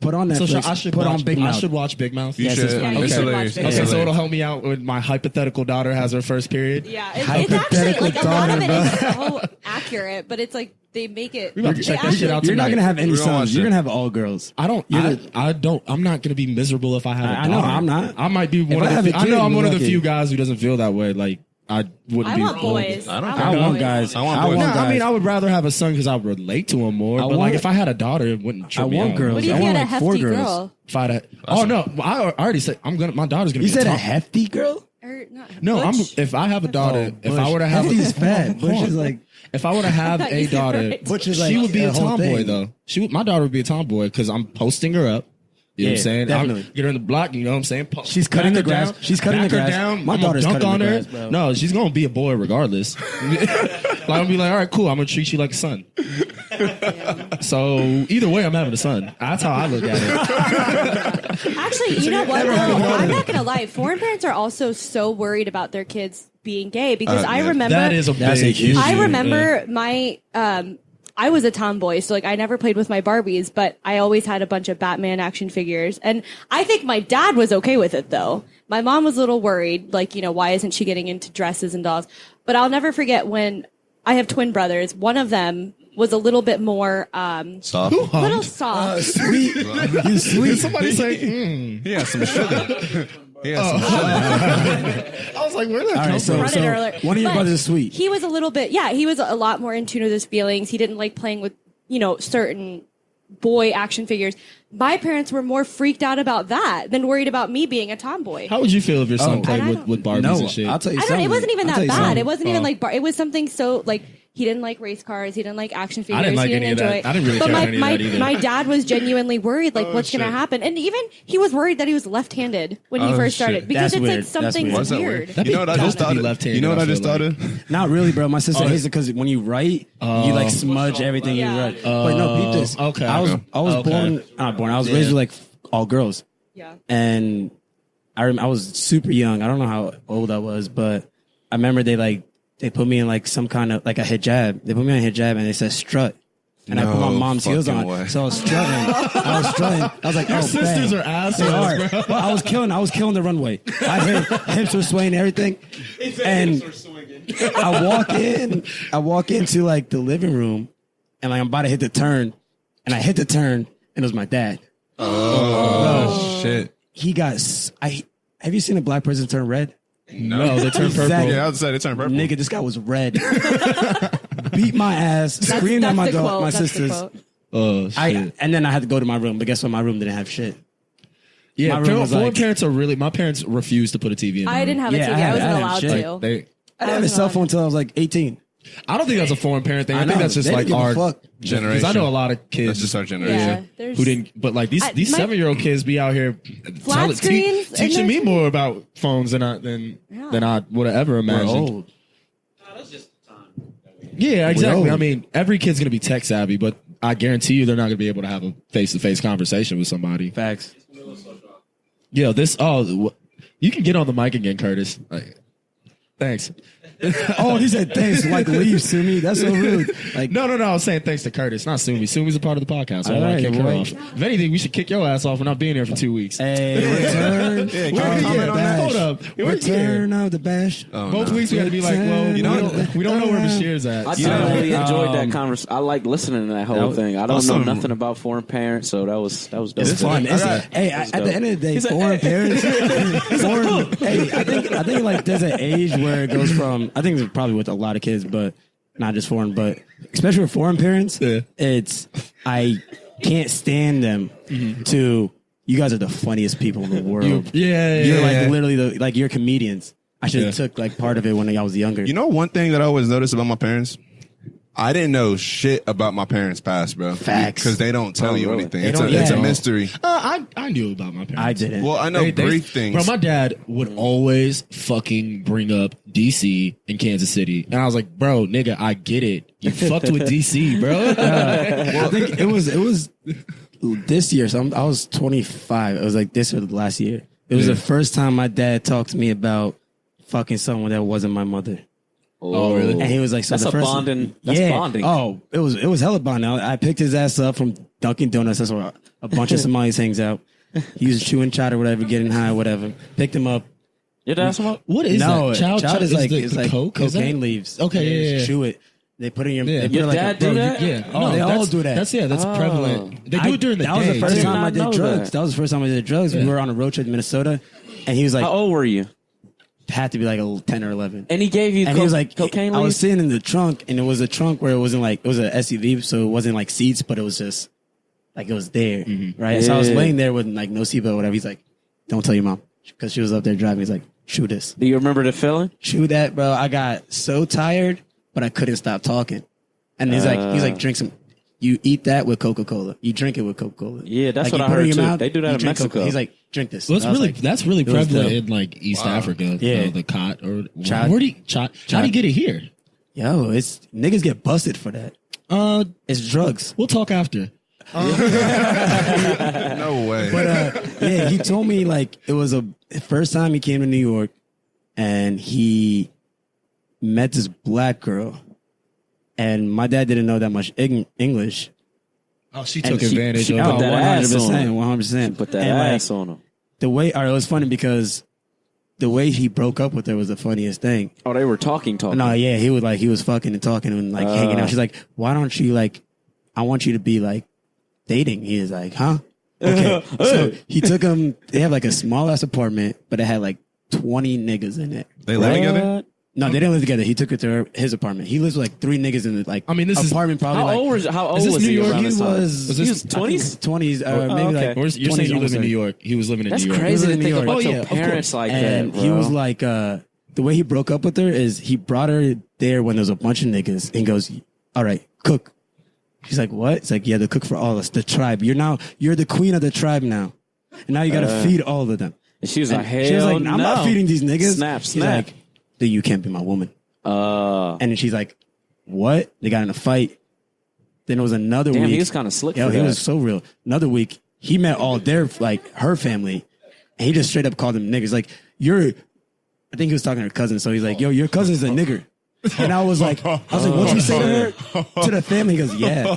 Put on So Netflix. I should put watch, on Big I Mouth. should watch Big Mouth. Yes, should. it's funny. It's Yeah, you hilarious. should It's watch Okay, so Big it'll help me out when my hypothetical daughter has her first period. Yeah, it's actually Hypothetical like a lot of it daughter, is so accurate, but it's like they make it. We about to they check that shit actually- out You're not tonight. gonna have any We're gonna watch sons. You're it. gonna have all girls. I don't. You're I, the- I don't. I'm not gonna be miserable if I have a I daughter. know, I'm not. I might be one I of have the. a Few, I kid, know I'm one of the lucky. few guys who doesn't feel that way. Like I wouldn't I be. want boys. I don't I think want boys. guys. I want boys. No, guys. I mean I would rather have a son because I relate to him more. But like want- if I had a daughter, it wouldn't. Trip I me want out. girls. What do you I if you want had a like 4 hefty girls. girl? If I had, oh no, I already said I'm gonna. My daughter's gonna. You be said a a top. hefty girl? Or not, No, Butch? if I have a daughter, if I were to have Hefty's fat. Hold Butch on. is like if I were to have thought you a said daughter, right. Butch is she like would be the a whole tomboy thing. though. My daughter would be a tomboy because I'm posting her up. You know what I'm Yeah, saying? definitely. I'll get her in the block, you know what I'm saying? She's cutting Back the her grass. down, She's cutting back the her grass. down. My I'm gonna daughter's dunk cutting on the her. grass, bro. No, she's gonna be a boy regardless. Like I'm gonna be like, all right, cool. I'm gonna treat you like a son. So either way, I'm having a son. That's how I look at it. Actually, you know what? Though? I'm not gonna lie. Foreign parents are also so worried about their kids being gay because I yeah. remember That is a That's big a huge issue. I Yeah. remember my I was a tomboy, so like I never played with my Barbies, but I always had a bunch of Batman action figures. And I think my dad was okay with it though. My mom was a little worried, like, why isn't she getting into dresses and dolls? But I'll never forget when I have twin brothers. One of them was a little bit more Soft. little soft. sweet. You sweet. Somebody say, He has some sugar. He has some sugar. I was like, where did that All come right, from? Predator alert. one of your But brothers is sweet. He was a little bit, he was a lot more in tune with his feelings. He didn't like playing with, certain boy action figures. My parents were more freaked out about that than worried about me being a tomboy. How would you feel if your son Oh. played I with, don't- with Barbies No, and shit? I'll tell you I don't. something. It wasn't even I'll that tell you bad. something. It wasn't even like it was something so like he didn't like race cars. He didn't like action figures. didn't like he didn't any of enjoy that. it. I didn't really but care my, about any of my, that either. my dad was genuinely worried, like what's going to shit. happen, and even he was worried that he was left-handed when he Oh, first started shit. because That's it's weird. like That's something's weird. Was that weird. weird? That'd You know be what I dope just to be thought? left-handed, You know what I I just feel thought? like. Not really, bro. My sister hates it because when you write, you like smudge everything Yeah. you write. But no, beat this. Okay. I was Okay. born. Not born. I was raised with like all girls, Yeah. and I was super young. I don't know how old I was, but I remember they put me in like some kind of like a hijab. They put me on a hijab and they said strut. And I put my No mom's heels fucking on. way. So I was strutting. I was like, Your oh, sisters bang. are assholes, They are. bro. Well, I was killing the runway. I heard hips were swaying and everything. And I walk into like the living room and like I'm about to hit the turn. And I hit the turn and it was my dad. Oh, shit. He got have you seen a black person turn red? No, they turn purple. Exactly. Yeah, I was saying it turned purple. Nigga, this guy was red. Beat my ass, screamed at my sisters. Oh shit! And then I had to go to my room, but guess what? My room didn't have shit. Yeah, My room was foreign like- parents are really. My parents refused to put a TV in. My I room. didn't have a Yeah, TV. I had- I wasn't I had allowed shit. to. They, I didn't have a cell phone until I was like 18. I don't think that's a foreign parent thing. I think that's just they like didn't give a our fuck. Generation. Because I know a lot of That's kids just our generation. Yeah, there's who didn't. But like these my- 7-year-old kids be out here Flat screens and teaching me there's- more about phones than I would have ever We're imagined. old. Yeah, exactly. old. I mean, every kid's gonna be tech savvy, but I guarantee you they're not gonna be able to have a face-to-face conversation with somebody. Facts. Yo, you can get on the mic again, Curtis. Thanks. Oh, he said thanks. Like leave, Sumie. That's so rude. Like No. I was saying thanks to Curtis, not Sumie. Sumie's a part of the podcast. So I All want right, to kick her boy. off. If anything, we should kick your ass off for not being here for 2 weeks. Hey, return. Yeah, can of you the comment on that? bash. Hold up. We're Return of the bash. Oh, Both no. weeks we had to be like, well, You know, we don't know where Bashir's at. I You know? thoroughly enjoyed that conversation. I like listening to that whole thing. I don't know awesome. nothing about foreign parents, so that was dope. It's fun. It's, got- hey, at the end of the day, foreign parents. Hey, I think like there's an age where it goes from. I think it's probably with a lot of kids, but not just foreign, but especially with foreign parents. Yeah. It's I can't stand them. To you guys are the funniest people in the world. You're like literally you're comedians. I should have took like part of it when I was younger. You know one thing that I always noticed about my parents? I didn't know shit about my parents' past, bro. Facts. Because they don't tell you really? anything. They It's don't- a yeah. mystery. I knew about my parents. I didn't. Well, I know brief things. Bro, my dad would always fucking bring up DC and Kansas City. And I was like, bro, nigga, I get it. You fucked with DC, bro. I think it was this year. So I was 25. It was like this or the last year. It was the first time my dad talked to me about fucking someone that wasn't my mother. Oh, really? And he was like, so That's the a first bonding. That's yeah. bonding. Oh, it was hella bonding. I picked his ass up from Dunkin' Donuts. That's where a bunch of Somalis hangs out. He was chewing chowd or whatever, getting high, whatever. Picked him up. Your dad smoke? What is No, that? chowd is like the coke? Is that- cocaine leaves. Okay, They yeah, just yeah. chew it. They put it in your. Yeah. They put Your it like dad a, do that? Yeah. Oh, they all do that. That's prevalent. They do it during the that day. was the first too. time I I did not did know drugs. that. That was the first time I did drugs. Yeah. We were on a road trip in Minnesota, and he was like, How old were you? had to be like a 10 or 11. And he gave you And he was like, cocaine I was leaves? sitting in the trunk, and it was a trunk where it wasn't like, it was an SUV, so it wasn't like seats, but it was just like it was there, right? So I was Yeah. laying there with like no seatbelt or whatever. He's like, don't tell your mom, because she was up there driving. He's like, chew this. Do you remember the feeling? Chew that, bro. I got so tired, but I couldn't stop talking. And he's like, drink some. You eat that with Coca-Cola. You drink it with Coca-Cola. Yeah, that's Like, what you I put it heard in your too. mouth, They do that you in drink Mexico. Coca-Cola. He's like, drink this. Well, I was like, that's really was prevalent dope. in like East Africa. Yeah. The cot or Chot. where do you chot? How do you get it here? yo, it's niggas get busted for that. It's drugs. We'll talk after. No way. But yeah, he told me like it was the first time he came to New York, and he met this black girl, and my dad didn't know that much English. Oh, she And took advantage she of put it. that ass on him. 100%. Put that And, like, ass on him. the way, it was funny because the way he broke up with her was the funniest thing. Oh, they were talking. No, yeah, he was fucking and talking and like hanging out. She's like, why don't you like, I want you to be like dating. He is like, huh? Okay. So he took him, they have like a small ass apartment, but it had like 20 niggas in it. They live together? No, they didn't live together. He took her to his apartment. He lives with like 3 niggas in the like I mean, this is- apartment probably How like, old was this was New he York? around he this time? was, He was 20s? 20s, Oh, maybe okay. like You're 20s, saying you live in almost New York. He was living in That's New York. crazy to in New think York. about Oh, your yeah, of parents like and that, he bro. was like, the way he broke up with her is he brought her there when there was a bunch of niggas and goes, all right, cook. She's like, what? It's like, yeah, to cook for all of us, the tribe. You're the queen of the tribe now. And now you got to feed all of them. And she was like, hell She was like, I'm no. not feeding these niggas. Snap, She's snap. like, then you can't be my woman. And then she's like, what? They got in a fight. Then it was another Damn, week. he was kind of slick Yo, for he that. was so real. Another week, he met all their, like, her family. And he just straight up called them niggas. Like, I think he was talking to her cousin. So he's like, yo, your cousin's a nigger. And I was like, what you say to her? To the family? He goes, yeah.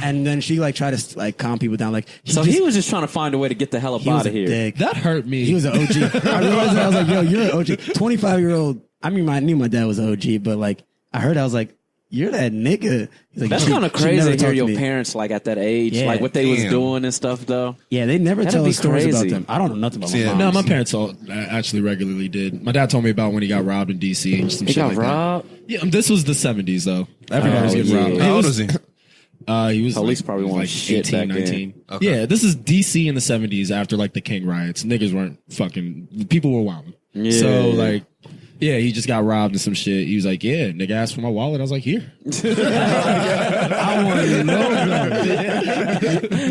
And then she like tried to like calm people down. Like, he was just trying to find a way to get the hell up he was out of a here. dick. That hurt me. He was an OG. I realized that. I was like, yo, you're an OG. 25-year-old. I mean, I knew my dad was an OG, but like, I heard, I was like, you're that nigga. He's like, That's "You kind of should never crazy to hear talk your me." parents like at that age, Yeah. like what they was Damn. doing and stuff though. Yeah, they never That'd tell be us stories about crazy. them. I don't know nothing about Yeah. my mom. No, my parents all actually regularly did. My dad told me about when he got robbed in DC and some He shit got like robbed. that. Yeah, this was the 70s though. Everybody was getting yeah. robbed. How old was he? He was Police probably like wanted shit 18, back then. 19. Okay. Yeah, this is DC in the 70s after like the King riots. Niggas weren't fucking, people were wilding. Yeah. So like, yeah, he just got robbed and some shit. He was like, yeah, nigga asked for my wallet. I was like, here. I wanted to know.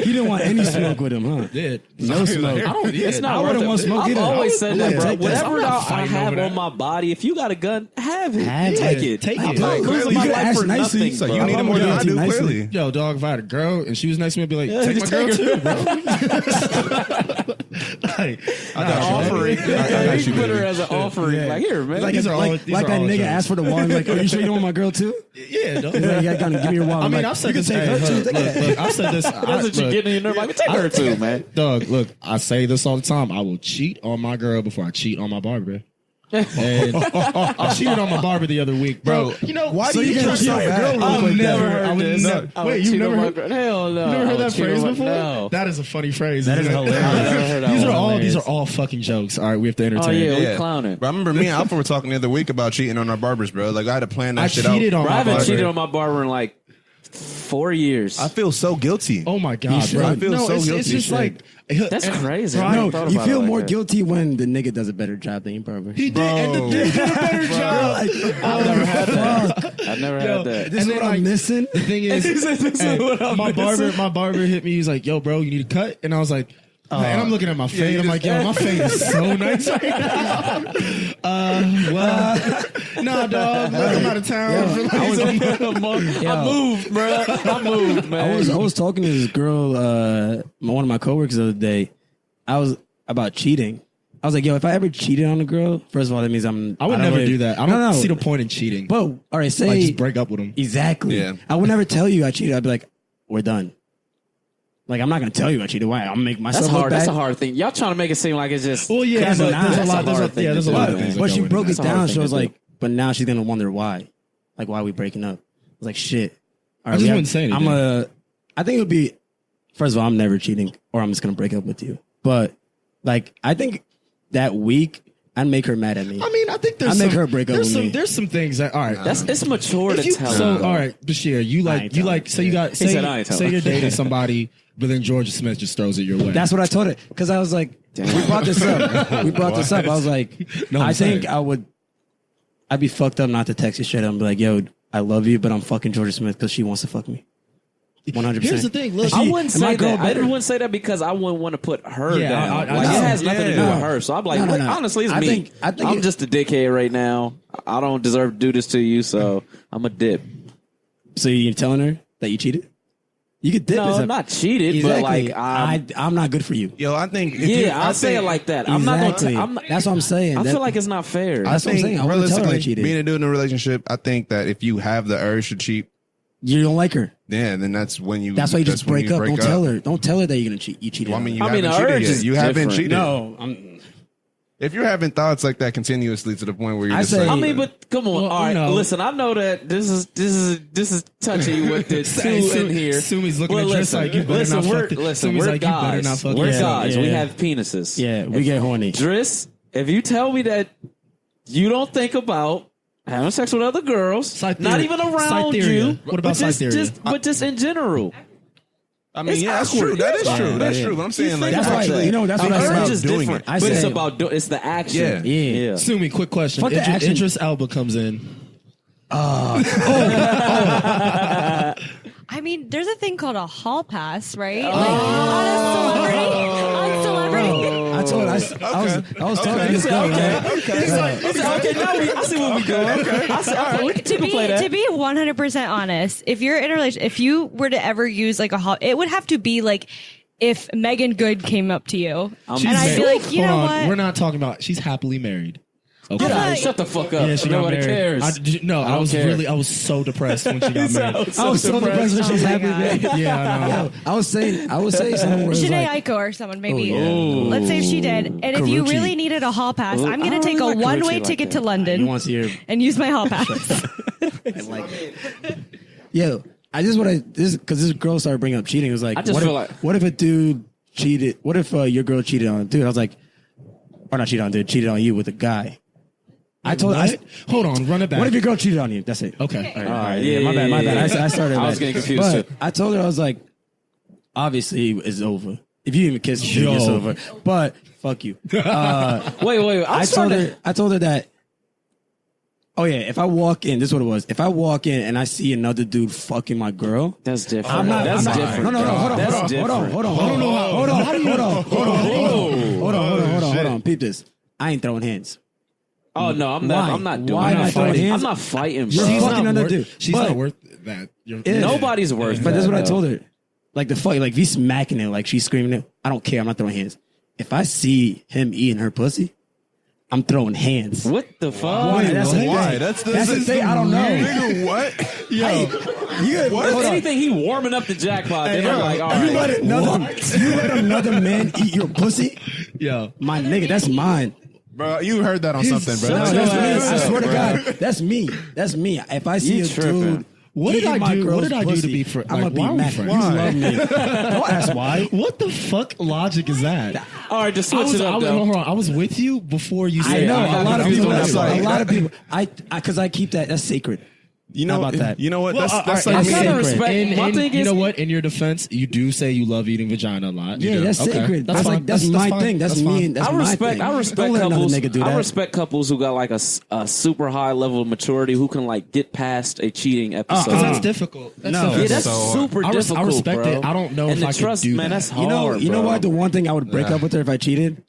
You didn't want any smoke with him, huh? Yeah. No smoke. I don't, yeah, It's not I worth wouldn't it. want smoke I've either. always said that, Yeah, bro. take that. Whatever I'm not I fighting have over on that. my body, if you got a gun, have it. Have it. Take it. Take I'm it. not Like, losing clearly, my you life asked for nicely. nothing. So bro. you need it more than I do, Nicely. clearly. Yo, dog, if I had a girl and she was nice to me, I'd be like, Yeah, take my just girl take too, bro. Like, I got you, Offering. baby. I got You you, put her baby. as an offering. Like, here, man. Like, These are all- like, these like are that all nigga jokes. asked for the wallet. Like, are you sure you don't want my girl too? yeah, dog. He's like, yeah, give me your wallet. I mean, like, I've said you can this. take Hey, her too. look, Take that. look, I've said this. That's what you get in your nerve. Like, take her too, man. Dog, look, I say this all the time. I will cheat on my girl before I cheat on my barber. And I cheated on my barber the other week, bro. You know Why So do you you can trust cheat your on girl? that. I've Like never that. heard this. Wait, you never heard? Hell no. You never heard I that would cheat phrase on my- before? No. That is a funny phrase. That is isn't it? hilarious. I've never heard that These one. are all fucking jokes. All right, we have to Oh, entertain. yeah, we Yeah. clowning. But I remember me and Alpha were talking the other week about cheating on our barbers, bro. Like I had to plan that I shit cheated out. on Bro, I my haven't barber. cheated on my barber in like 4 years. I feel so guilty. Oh my god, should. bro! I feel so it's guilty. just like That's crazy. Bro, I never No, thought you about feel it like more that. guilty when the nigga does a better job than your barber. he did, and the dude did a better job. I've never had that. I've never Yo, had that. This is And what then, I'm missing. The thing is, my barber hit me. He's like, "Yo, bro, you need a cut," and I was like. And I'm looking at my fade. I'm like, yo, my fade is so nice right now. Nah, dog. Look, I'm out of town. I moved, bro. I moved, man. I was talking to this girl, one of my coworkers the other day. I was about cheating. I was like, yo, if I ever cheated on a girl, first of all, that means I would don't never really- do that. I don't see the point in cheating. But all right, say Like, just break up with him. exactly. Yeah. I would never tell you I cheated. I'd be like, we're done. Like I'm not gonna tell you I cheated. Why? I'm gonna make myself That's look hard. bad. That's a hard thing. Y'all trying to make it seem like it's just. Well, yeah, That's but not- there's a that's lot. a There's hard thing there's a to lot do, of man. things. But she broke it That's a hard down. thing She was to do. like, but now she's gonna wonder why. Like why are we breaking up? I was like, shit. All I just we wouldn't say anything. I think it would be. First of all, I'm never cheating, or I'm just gonna break up with you. But like, I think that week I'd make her mad at me. I mean, I think there's I make some, her break up there's with some, me. There's some things that all right. It's mature to If you, tell. so them. all right, Bashir, you I ain't like telling. say you got He said, I ain't say telling. you're dating somebody, but then Georgia Smith just throws it your way. That's what I told her because I was like, we brought this up. We brought this up. I was like, No, I'm I think saying. I'd be fucked up not to text you straight up and be like, yo, I love you, but I'm fucking Georgia Smith because she wants to fuck me. 100%. Here's the thing. Look, I wouldn't and my say girl that. I better. wouldn't say that because I wouldn't want to put her Yeah, down. I Like, know. it has nothing to do Yeah. with her. So I'm like, No, no, look, no. honestly, it's I me. think I'm just a dickhead right now. I don't deserve to do this to you, so I'm a dip. So you're telling her that you cheated? You could dip. No, as a- I'm not cheated, Exactly. but like, I'm not good for you. Yo, I think. I'll say it like that. I'm Exactly. not gonna. That's what I'm saying. I That- feel like it's not fair. That's what I'm saying. I wouldn't tell her I realistically, cheated. being a dude in a relationship, I think that if you have the urge to cheat, You don't like her. yeah, then that's when you. That's why you just when break up. Don't tell her. Don't tell her that you're gonna cheat. You cheated. Well, I on mean, her. you I mean, haven't the cheated urge yet. is You haven't different. cheated. no. I'm, If you're having thoughts like that continuously to the point where you're I just say- like, I mean, but come on. Well, All right, you know. listen. I know that this is touchy with the two in here. Sumi's looking Well, at Driss listen, like you better listen, not we're, fuck. listen, Sumi's we're like you better not guys. fuck. We're Yeah, guys. We yeah. have penises. yeah, we get horny. Driss, if you tell me that you don't think about having sex with other girls, Cytheria. not even around Cytheria. you, What about but just, Cytheria? but just in general. I mean, It's yeah, that's awkward. true. That is Yeah. true. That's Yeah. true. But I'm saying like, That's why actually, you know. That's the what I urge Urge said. is doing different, it. I but it's say- about it's the action. Yeah. Yeah. Sumi, quick question. Fuck the action. Idris Elba comes in. I mean, there's a thing called a hall pass, right? Like on a celebrity. On celebrity. I told her, I was talking to this girl. Okay. right? Okay, now I see what we doing. To be 100% honest, if you're in a relationship, if you were to ever use like a hall, it would have to be like if Megan Good came up to you, and I'd be like, you know what? We're not talking about. She's happily married. Okay. I'm not- Shut the fuck up. Yeah, she got Nobody married. cares. I was care. really, I was so depressed when she got married. I was so depressed when she was Oh my happy. God. Man. Yeah, I know. Yo, I was saying something where it was Janae like, Aiko or someone, maybe. Oh, yeah. Let's say if she did. And if you Karuchi. really needed a hall pass, I'm I going to don't take really a like one-way Karuchi like ticket that. to London you want to see her? and use my hall pass. And like, yo, I just want to because this girl started bringing up cheating. It was like, I just feel like what if a dude cheated? What if your girl cheated on a dude? I was like, or not cheated on a dude, cheated on you with a guy. I told her, hold on, run it back. What if your girl cheated on you? That's it. Okay. All right. Yeah, my bad. I started. I was getting confused but too. I told her, I was like, obviously it's over. If you even kiss me, it's over. But fuck you. Wait. I told her that. Oh yeah, if I walk in, this is what it was. If I walk in and I see another dude fucking my girl, that's different. I'm not. That's I'm not, different. No, hold on. Hold on. Peep this. I ain't throwing hands. Oh no, I'm not. I'm not doing. Why am I throwing hands? I'm not fighting, bro. She's fucking another dude. She's not worth that. Nobody's worth. But that, that's what I though. told her. Like the fuck, like if he's smacking it, like she's screaming it. I don't care. I'm not throwing hands. If I see him eating her pussy, I'm throwing hands. What the fuck? Why? That's the Why? thing. That's the thing. I don't know. Nigga, what? Hey, If anything, he warming up the jackpot. Then I'm like, all you right. let another man eat your pussy? Yo, My nigga, that's mine. Bro, you heard that on something, bro. No, Shut that's your me. ass I up, swear to bro. God, that's me. That's me. If I see You a tripping. dude, what did I do? What did I do to pussy, be friends? I'm Like, gonna why be are we mad. friends? You love me. Don't ask why. what the fuck logic is that? All right, just switch it up, though. Hold on. I was with you before you I said. know I a lot of confused people. on that side. A lot of people. Because I keep that. That's sacred. You know How about that? You know what? Well, That's all like right, I me. kinda respect. My In, thing you is, know what? In your defense, you do say you love eating vagina a lot. You Yeah, do. that's Okay. sacred. That's fine. like that's my fine. thing. That's me. fine. That's I my respect. thing. I respect Don't let another couples. nigga do I that. respect couples who got like a super high level of maturity who can like get past a cheating episode. Because that's difficult. That's No. difficult. Yeah, that's so hard. super difficult. I respect bro. it. I don't know and if the I could trust, do man, that. that's hard. You know bro. what? The one thing I would break up with her if I cheated,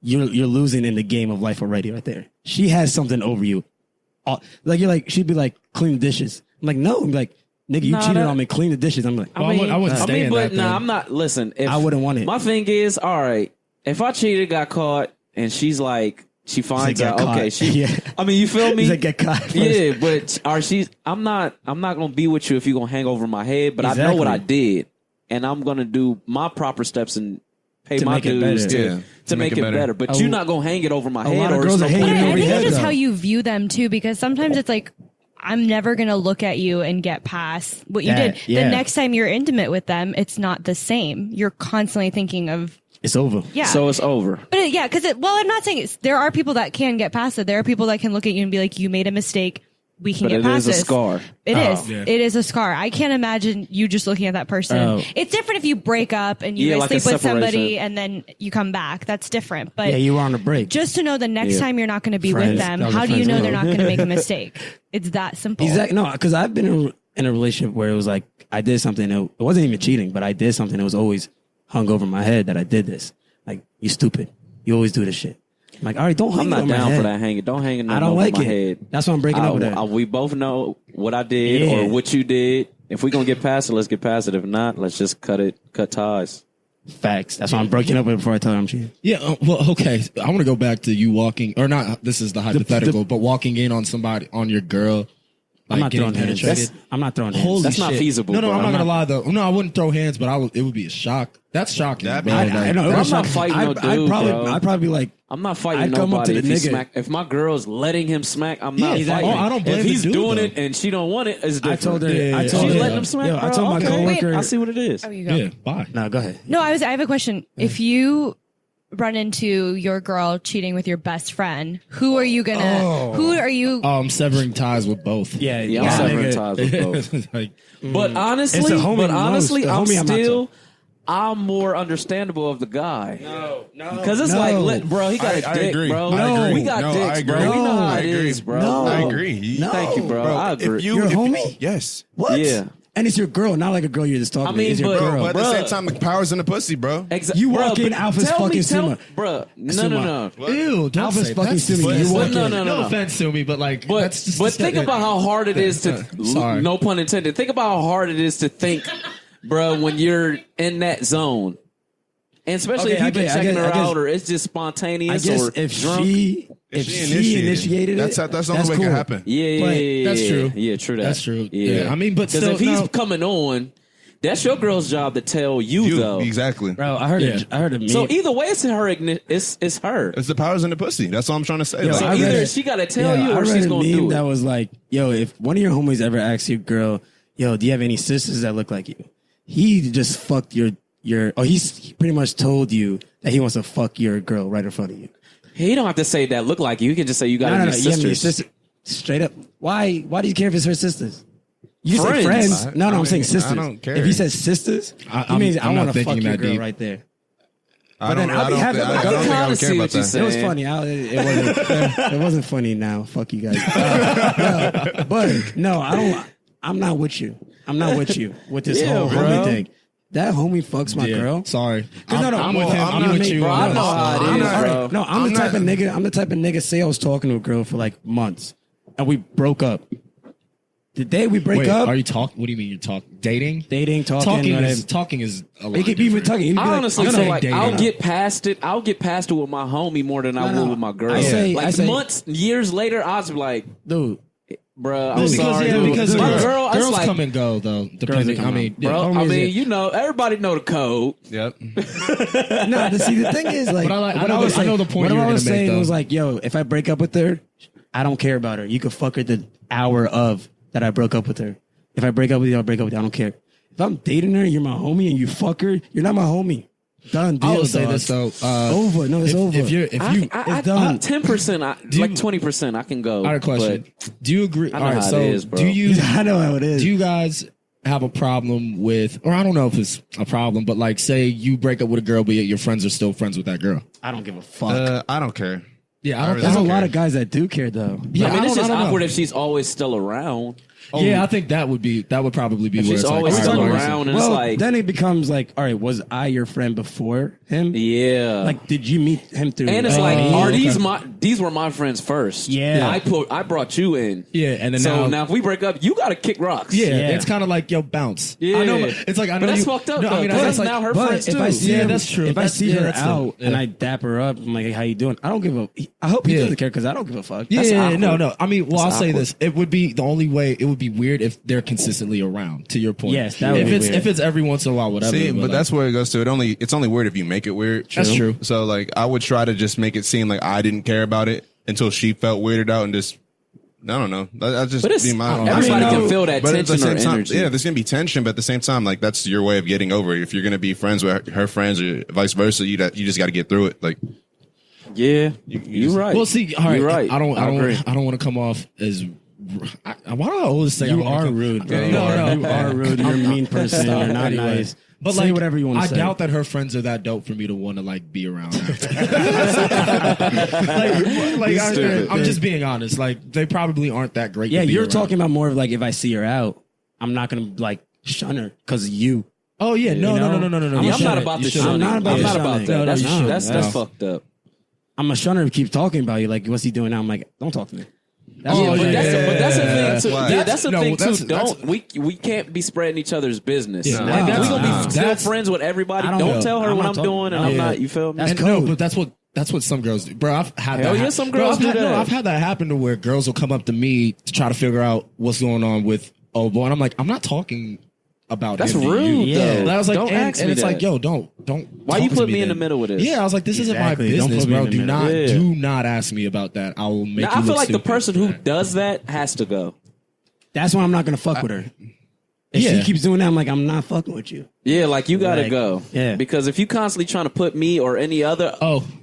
you're losing in the game of life already, right there. She has something over you. Like you're like, she'd be like, clean the dishes. I'm like, no. I'm like, nigga, you Nah, cheated that- on me. Clean the dishes. I'm like, Well, I wouldn't stay in but that nah, thing. I'm not. Listen, if I wouldn't want it. My thing is, all right, if I cheated, got caught, and she's like, she finds get out, caught. okay, she. Yeah. I mean, you feel me? He's like, get caught first. Yeah, but I'm not gonna be with you if you're gonna hang over my head. But I know what I Exactly. did, and I'm gonna do my proper steps and pay To my make it dues better. Yeah, to make it better. But you're not gonna hang it over my head. lot of or girls it's are no hanging point. But I over think your it's head, just though. how you view them too, because sometimes it's like, I'm never going to look at you and get past what you That, did. yeah. The next time you're intimate with them, it's not the same. You're constantly thinking of, It's over. yeah. So it's over. But yeah, because I'm not saying there are people that can get past it. There are people that can look at you and be like, you made a mistake. We can But get it past is a this. scar. It is. Yeah. It is a scar. I can't imagine you just looking at that person. Oh. It's different if you break up and you Yeah, guys like a sleep with somebody separation. and then you come back. That's different. But Yeah, you were on a break. just to know the next Yeah. time you're not going to be Friends. with them, That was a how do you friends know group. they're not going to make a mistake? It's that simple. Exactly. No, because I've been in a relationship where it was like I did something. It wasn't even cheating, but I did something that was always hung over my head that I did this. Like, you stupid. You always do this shit. I'm like, all right, don't hang I'm it not on my down head. for that hanging. Don't hang it I don't over like my it. head. That's why I'm breaking up with her. We both know what I did Yeah. or what you did. If we're gonna get past it, let's get past it. If not, let's just cut ties. Facts. That's why I'm breaking up with her before I tell her I'm cheating. Yeah, well, okay. I want to go back to you walking, or not. This is the hypothetical, but walking in on somebody, on your girl. I'm like, not getting throwing hands. penetrated. I'm not throwing hands. Holy That's not shit. feasible, No, bro. I'm not I'm gonna not- lie though. No, I wouldn't throw hands, but it would be a shock. That's shocking, That'd bro. be- Like, I know. Bro, I'm it's not shock- fighting no I'd dude, probably, bro. I'd probably be like, I'm not fighting I'd come up nobody to if the he nigga. smack. If my girl's letting him smack, I'm not exactly. fighting. Oh, I don't blame if the he's dude, doing though. it and she don't want it, it's I different. told her. Yeah, I yeah, told She's her. letting him smack. Yo, I bro. told my Okay. coworker. I see what it is. Oh, you go. yeah, bye. No, go ahead. No, I have a question. If you run into your girl cheating with your best friend, who are you Severing ties with both. Yeah, Yeah, I'm severing ties with both. Like, But honestly, It's the homie most. The I'm homie I'm not still. I'm more understandable of the guy. No. Because it's like, bro, he got a I dick, agree. bro. I agree. We got No, dicks, I bro. agree. We know how I it agree. is, bro. No. I agree. No. Thank you, bro. I agree. You're a homie? Yes. What? Yeah. And it's your girl, not like a girl you're just talking I mean, to. It's your but- girl. But at the Bruh. same time, the power's in the pussy, bro. You walk in, Alpha's fucking Sumie. Bro, no. ew, don't Alpha's say fucking that's Sumie. You disgusting. walk No, in. no, No offense to me, but like, But that's just think about how hard it is to. Sorry. No pun intended. Think about how hard it is to think, bro, when you're in that zone, and especially Okay, if you've been I checking guess- her I guess- out, or it's just I spontaneous, guess or if drunk. she initiated it, That's the only way it cool. can happen. Yeah, But yeah, that's true. Yeah, true. That's true. Yeah, Yeah, I mean, but because still, if he's no. coming on, That's your girl's job to tell you though. Exactly. Bro, I heard a meme. So either way, it's her. It's her. It's the powers in the pussy. That's all I'm trying to say. Yo, Like, So I read either it. she got to tell Yeah, you, I or read she's a gonna meme do that it. was like, yo, if one of your homies ever asks your girl, yo, do you have any sisters that look like you? He just fucked your he pretty much told you that he wants to fuck your girl right in front of you. He don't have to say that look like you. He can just say you got any You have any sisters. sisters? Straight up. Why do you care if it's her sisters? You say Friends. friends. No, I'm saying sisters. I don't care. If he says sisters, he means I I'm not want to fuck thinking your that girl deep. right there. I don't I'll be happy. I don't think I would care about that. It was funny. It wasn't funny now. Fuck you guys. But no, I don't. I'm not with you. I'm not with you with this whole bro. homie thing. That homie fucks my girl. Sorry. I'm with him. I'm with you. Bro, I on know this. how it I'm is, not, bro. no, I'm the type of nigga. I'm the type of nigga. Say I was talking to a girl for like months, and we broke up. The day we break Wait, up, are you talking? What do you mean? You're talking? Dating? dating, talking, Talking whatever. is talking is a lot. It could be even different. talking. You'd be I like, honestly I'm feel not like dating. I'll get past it. I'll get past it with my homie more than I No, would with my girl. I say- like I say- months, years later, I was like, dude. bro, I'm Because, sorry, yeah, dude. because my girls, girl, it's girls like, come and go though. Depending, come I and mean, go. bro. I homies mean, is- you know, everybody know the code. Yep. No, see, the thing is, like, But I what know was the- I know the saying- point what you were I was gonna make, saying though. was like, yo, if I break up with her, I don't care about her. You could fuck her the hour of that I broke up with her. If I break up with you, I'll break up with you. I don't care. If I'm dating her, you're my homie, and you fuck her, you're not my homie. Done deal. I will say dog. this though. Over. No, it's over. If you, it's done. 10%, you- like 20%, I can go. all right, question. Do you agree? I know All right, how it so is, bro. do you? I know how it is. Do you guys have a problem with, or I don't know if it's a problem, but like, say you break up with a girl, but yet your friends are still friends with that girl. I don't give a fuck. I don't care. Yeah, I I don't. really There's a don't lot care. of guys that do care, though. Yeah, I mean, it's don't- just I don't know. awkward if she's always still around. Yeah, I think that would probably be If where she's it's always like, still all right, around, and Well, it's like, then it becomes like, all right, was I your friend before him? yeah. Like, did you meet him through? And it's Oh, like, are okay. these were my friends first? Yeah. I brought you in. Yeah, and then So now, now if we break up, you got to kick rocks. yeah, Yeah. it's kind of like yo bounce. Yeah. I know. It's like I know But that's you, fucked up, No, though, I mean, 'cause that's that's like, now her But friends if too. I see Yeah, him, that's true. If I see her that's out the- and yeah. I dap her up, I'm like, hey, how you doing? I don't give a. I hope he Yeah. doesn't care because I don't give a fuck. Yeah, That's awkward. no. I mean, well, I'll say awkward. this: it would be the only way. It would be weird if they're consistently around. To your point, Yes, that would if be it's weird. if it's every once in a while, whatever. See, but like- that's where it goes to. It's only weird if you make it weird. That's true. So like, I would try to just make it seem like I didn't care about it until she felt weirded out and just. I don't know. That's just But it's, be my. everybody I mean, can feel that But at the tension or same time, energy. yeah, there's gonna be tension, but at the same time, like that's your way of getting over it. If you're gonna be friends with her friends or vice versa, you just got to get through it. Like, Yeah, you you're right. Well, see, all right, You're right. I agree. don't want to come off as. Why do I always say You I wanna are come- rude, bro. No, You are rude. You're a mean person. Stop. You're not Anyway. nice. But Say like, whatever you want to I say. doubt that her friends are that dope for me to want to like be around. After. I'm just being honest. Like, they probably aren't that great. Yeah, to be you're around. talking about more of like if I see her out, I'm not gonna like shun her because of you. Oh yeah, no. Yeah, I'm You not shouldn't. about You the shouldn't. shunning. I'm not about I'm the not about shunning. that. No, That's you shouldn't. that's fucked up. I'm a shunner to keep talking about you. Like, what's he doing now? I'm like, don't talk to me. That's Oh, what I'm yeah, saying. But that's the thing too. why. Yeah, that's the No, thing that's- too. that's- Don't we can't be spreading each other's business. Yeah, Like, that's- we gonna nah. be still That's- friends with everybody. I don't Don't know. tell her I'm what not I'm talking- doing and no, I'm yeah. not. You feel me? That's And code. no, but that's what some girls do, bro. I've had Hell that. yeah, some Bro, girls I've do had, no, that. I've had that happen to where girls will come up to me to try to figure out what's going on with oh boy, and I'm like, I'm not talking about That's him to rude, you. though. And I was like, Don't and, ask and me it's like, that. yo, don't. Why talk you to put me in the then. middle with this? Yeah, I was like, this Exactly. isn't Don't my business, put me in the bro. middle. Yeah. Do not ask me about that. I will make Now, you I feel look like the stupid. person who does that has to go. That's why I'm not gonna fuck with her. If Yeah. she keeps doing that, I'm like, I'm not fucking with you. Yeah, like you gotta Like, go. yeah. Because if you constantly trying to put me or any other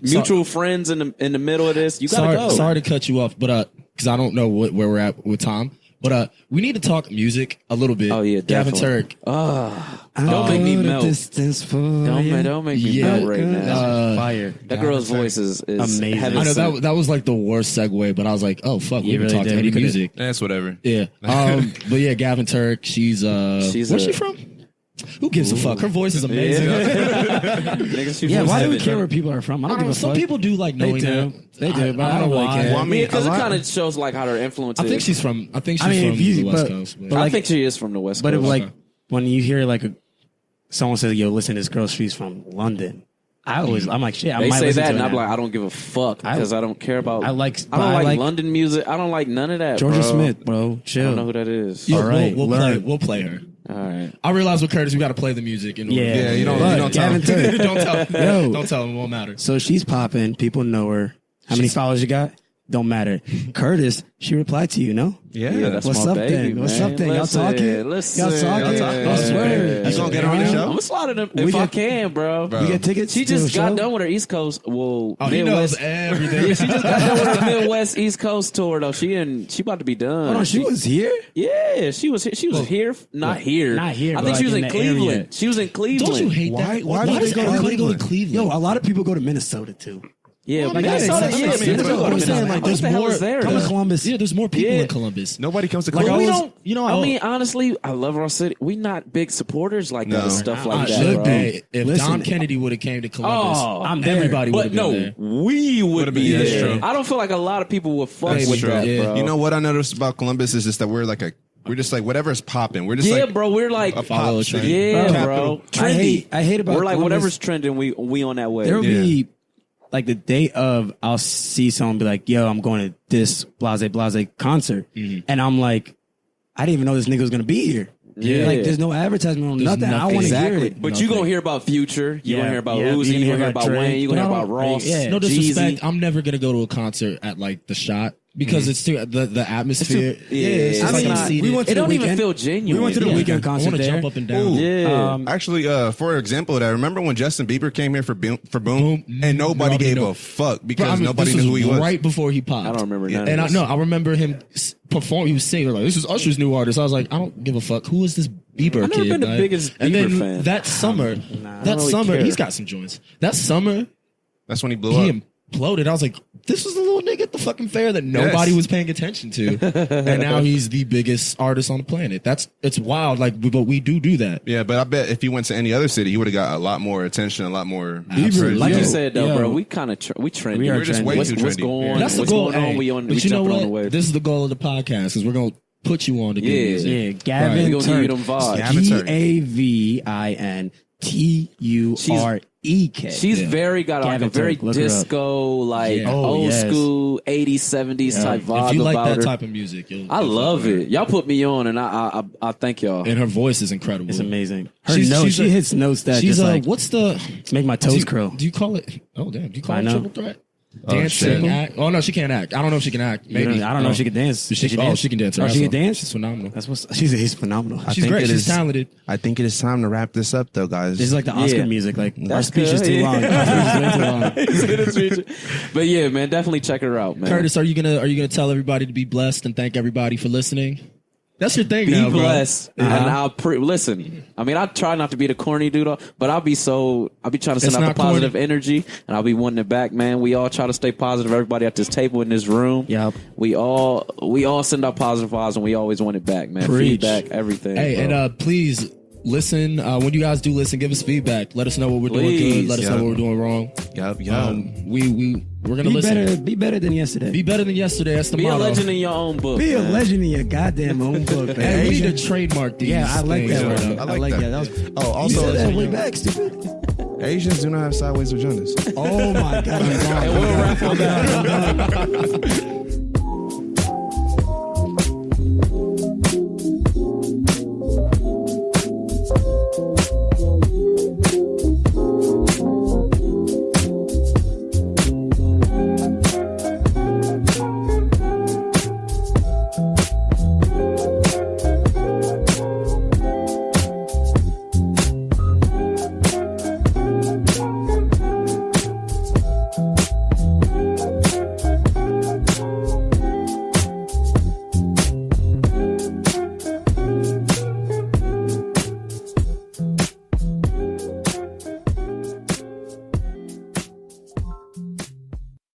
mutual friends in the middle of this, you gotta go. Sorry to cut you off, but because I don't know where we're at with time. But we need to talk music a little bit. Oh, yeah, Gavin definitely. Turek. Don't make me Go the melt. distance for Don't you. make me Yeah. melt right now. Fire. That girl's voice is Amazing. heaven I know sent. that was like the worst segue, but I was like, oh fuck, we You can really talk did. to any You could've- music. that's whatever. Yeah. But yeah, Gavin Turek, she's She's where's a- she from? Who gives a fuck? Her voice is amazing. Niggas, she Yeah, from why do we heaven. care where people are from? I don't give a Some fuck. people do like They knowing do. that. They do, but I I don't don't know really why. care. Well, I mean, Yeah, because a it lot- kind of shows like how her influence I is. think she's from I mean, from if you- the West but- Coast. but I like- think she is from the West But if Coast. like when you hear like someone says, "Yo, listen, this girl, she's from London," I'm like, shit. I they might say listen that, to and it I'm now. like, I don't give a fuck because I don't care about. I like- I don't I like like- London music. I don't like none of that. Georgia bro. Smith, bro. I Chill. don't know who that is. Yeah, All right, we'll learn. play her. All right. I realize with Curtis, we got to play the music. In order Yeah, you don't tell Gavin him. Turek. don't tell him. It won't matter. So she's popping. People know her. How many followers you got? Don't matter. Curtis, she replied to you, no? Yeah. That's What's my up baby, then? What's man. up then? Y'all talking? Listen. Y'all talking? I swear. You gonna get her on the I'm show? gonna slide it if I can, bro. We get tickets. She to the just got show? done with her East Coast. Well, Oh, he knows Midwest. everything. Yeah, she just got done with her Midwest East Coast tour though. She about to be done. Hold on, she was here? Yeah, she was here. Not here. Not here, I but think she was like in in the area. Cleveland. She was in Cleveland. Don't you hate Why- that? why do does they go to everybody Cleveland? Cleveland? Yo, a lot of people go to Minnesota too. Yeah, Like, Minnesota. yeah, Yeah, I'm saying, Minnesota. I'm saying, like, there's What the hell more- is there, Come though? to Columbus. Yeah, there's more people Yeah. in Columbus. Nobody comes to Like, Columbus. I We was- don't. you know, I mean, honestly, I love our city. We not big supporters like that No. and stuff I like that, should bro. be. If Listen. Don Kennedy would have came to Columbus, Oh, I'm there. everybody would But have been no, there. we would be been- that's there. true. I don't feel like a lot of people would fuck That's with true. that, Yeah. bro. You know what I noticed about Columbus is just that we're just like whatever's popping. We're just Yeah, like bro. We're like, a Follow pop trend. city. yeah, Capital. bro. Trendy. I hate about We're like Columbus. whatever's trending. We on that way. There will Yeah. be like the day of, I'll see someone be like, yo, I'm going to this blase concert. And I'm like, I didn't even know this nigga was going to be here. Yeah. Like, there's no advertisement on nothing. I nothing. want to hear Exactly. it. But you gonna hear about Future. You gonna hear about Yeah. Uzi. You gonna hear about Drake. Wayne. You gonna hear But I about don't- Ross. yeah. No disrespect. Jeezy. I'm never gonna go to a concert at like the Shot because it's too the atmosphere. yeah, it's just I like mean, I'm seated. we went to It the don't even weekend. feel genuine. We went to the Yeah. weekend I concert want to there. jump up and down. Yeah. Actually, for example, I remember when Justin Bieber came here for Boom, Boom. and nobody gave Nobody a fuck Bro, because I mean, nobody this knew who he was. right before he popped. I don't remember none of And this. I remember him perform. He was singing like, "This is Usher's new artist." I was like, "I don't give a fuck. Who is this Bieber I've never kid?" been the Like, biggest and Bieber then fan. that summer, I don't really care. he's got some joints. That summer, That's when he blew he up. imploded. I was like, "This was the little nigga at the fucking fair that nobody Yes. was paying attention to," and now he's the biggest artist on the planet. It's wild. Like, but we do that. Yeah, but I bet if he went to any other city, he would have got a lot more attention, a lot more. Absolutely. Like Yo, you said though, yo. bro, we kind of we trendy. We are We're just trendy. way What's, too what's trendy. going on? That's the what's goal. going on? Hey, We but jumping you know on the what? wave. This is the goal of the podcast because we're gonna put you on to good Yeah. music. Yeah, Gavin We gonna give you them Turek. vibes. Gavin Turek. GAVINTUREK. She's very got like Gavin a very Turek, look her up. disco, like Yeah. Oh, old yes. school 80s, 70s type vibe If you like about that her. type of music, I love it. Y'all put me on, and I thank y'all. And her voice is incredible. It's amazing. Her She's- notes, she's she a- hits notes that She's just like what's the make my do toes you, curl. Do you call it? Oh damn! Do you call I it know. triple threat? Dancing, shit. act. Oh no, she can't act. I don't know if she can act. Maybe I don't know if she can dance. She can dance. Oh, she can dance. She's phenomenal. That's what's. He's phenomenal. She's think great. it She's is- talented. I think it is time to wrap this up, though, guys. This is like the Oscar Yeah. music. Like our That's speech is good. too long. Our speech is way too long. But yeah, man, definitely check her out, man. Curtis, are you gonna tell everybody to be blessed and thank everybody for listening? That's your thing be now, bro. blessed, and I'll listen. I mean, I try not to be the corny dude, but I'll be trying to send It's out the not positive corny. energy, and I'll be wanting it back, man. We all try to stay positive. Everybody at this table in this room, Yep. we all send out positive vibes, and we always want it back, man. Preach. Feedback, everything. Hey, bro. and please listen. When you guys do listen, give us feedback. Let us know what we're doing Please. good. Let us know Yeah. what we're doing wrong. Yup. We're gonna listen. Be better than yesterday. Be better than yesterday. That's the Be a motto. legend in your own book. Be a man. legend in your goddamn own book, man. Hey, we need to trademark these. Yeah, I like things. that word. I I like like that. that. That was. Oh, You also, said that way back, stupid. Asians do not have sideways vaginas. Oh my god. I'm gone. And we'll wrap on that. I'm done.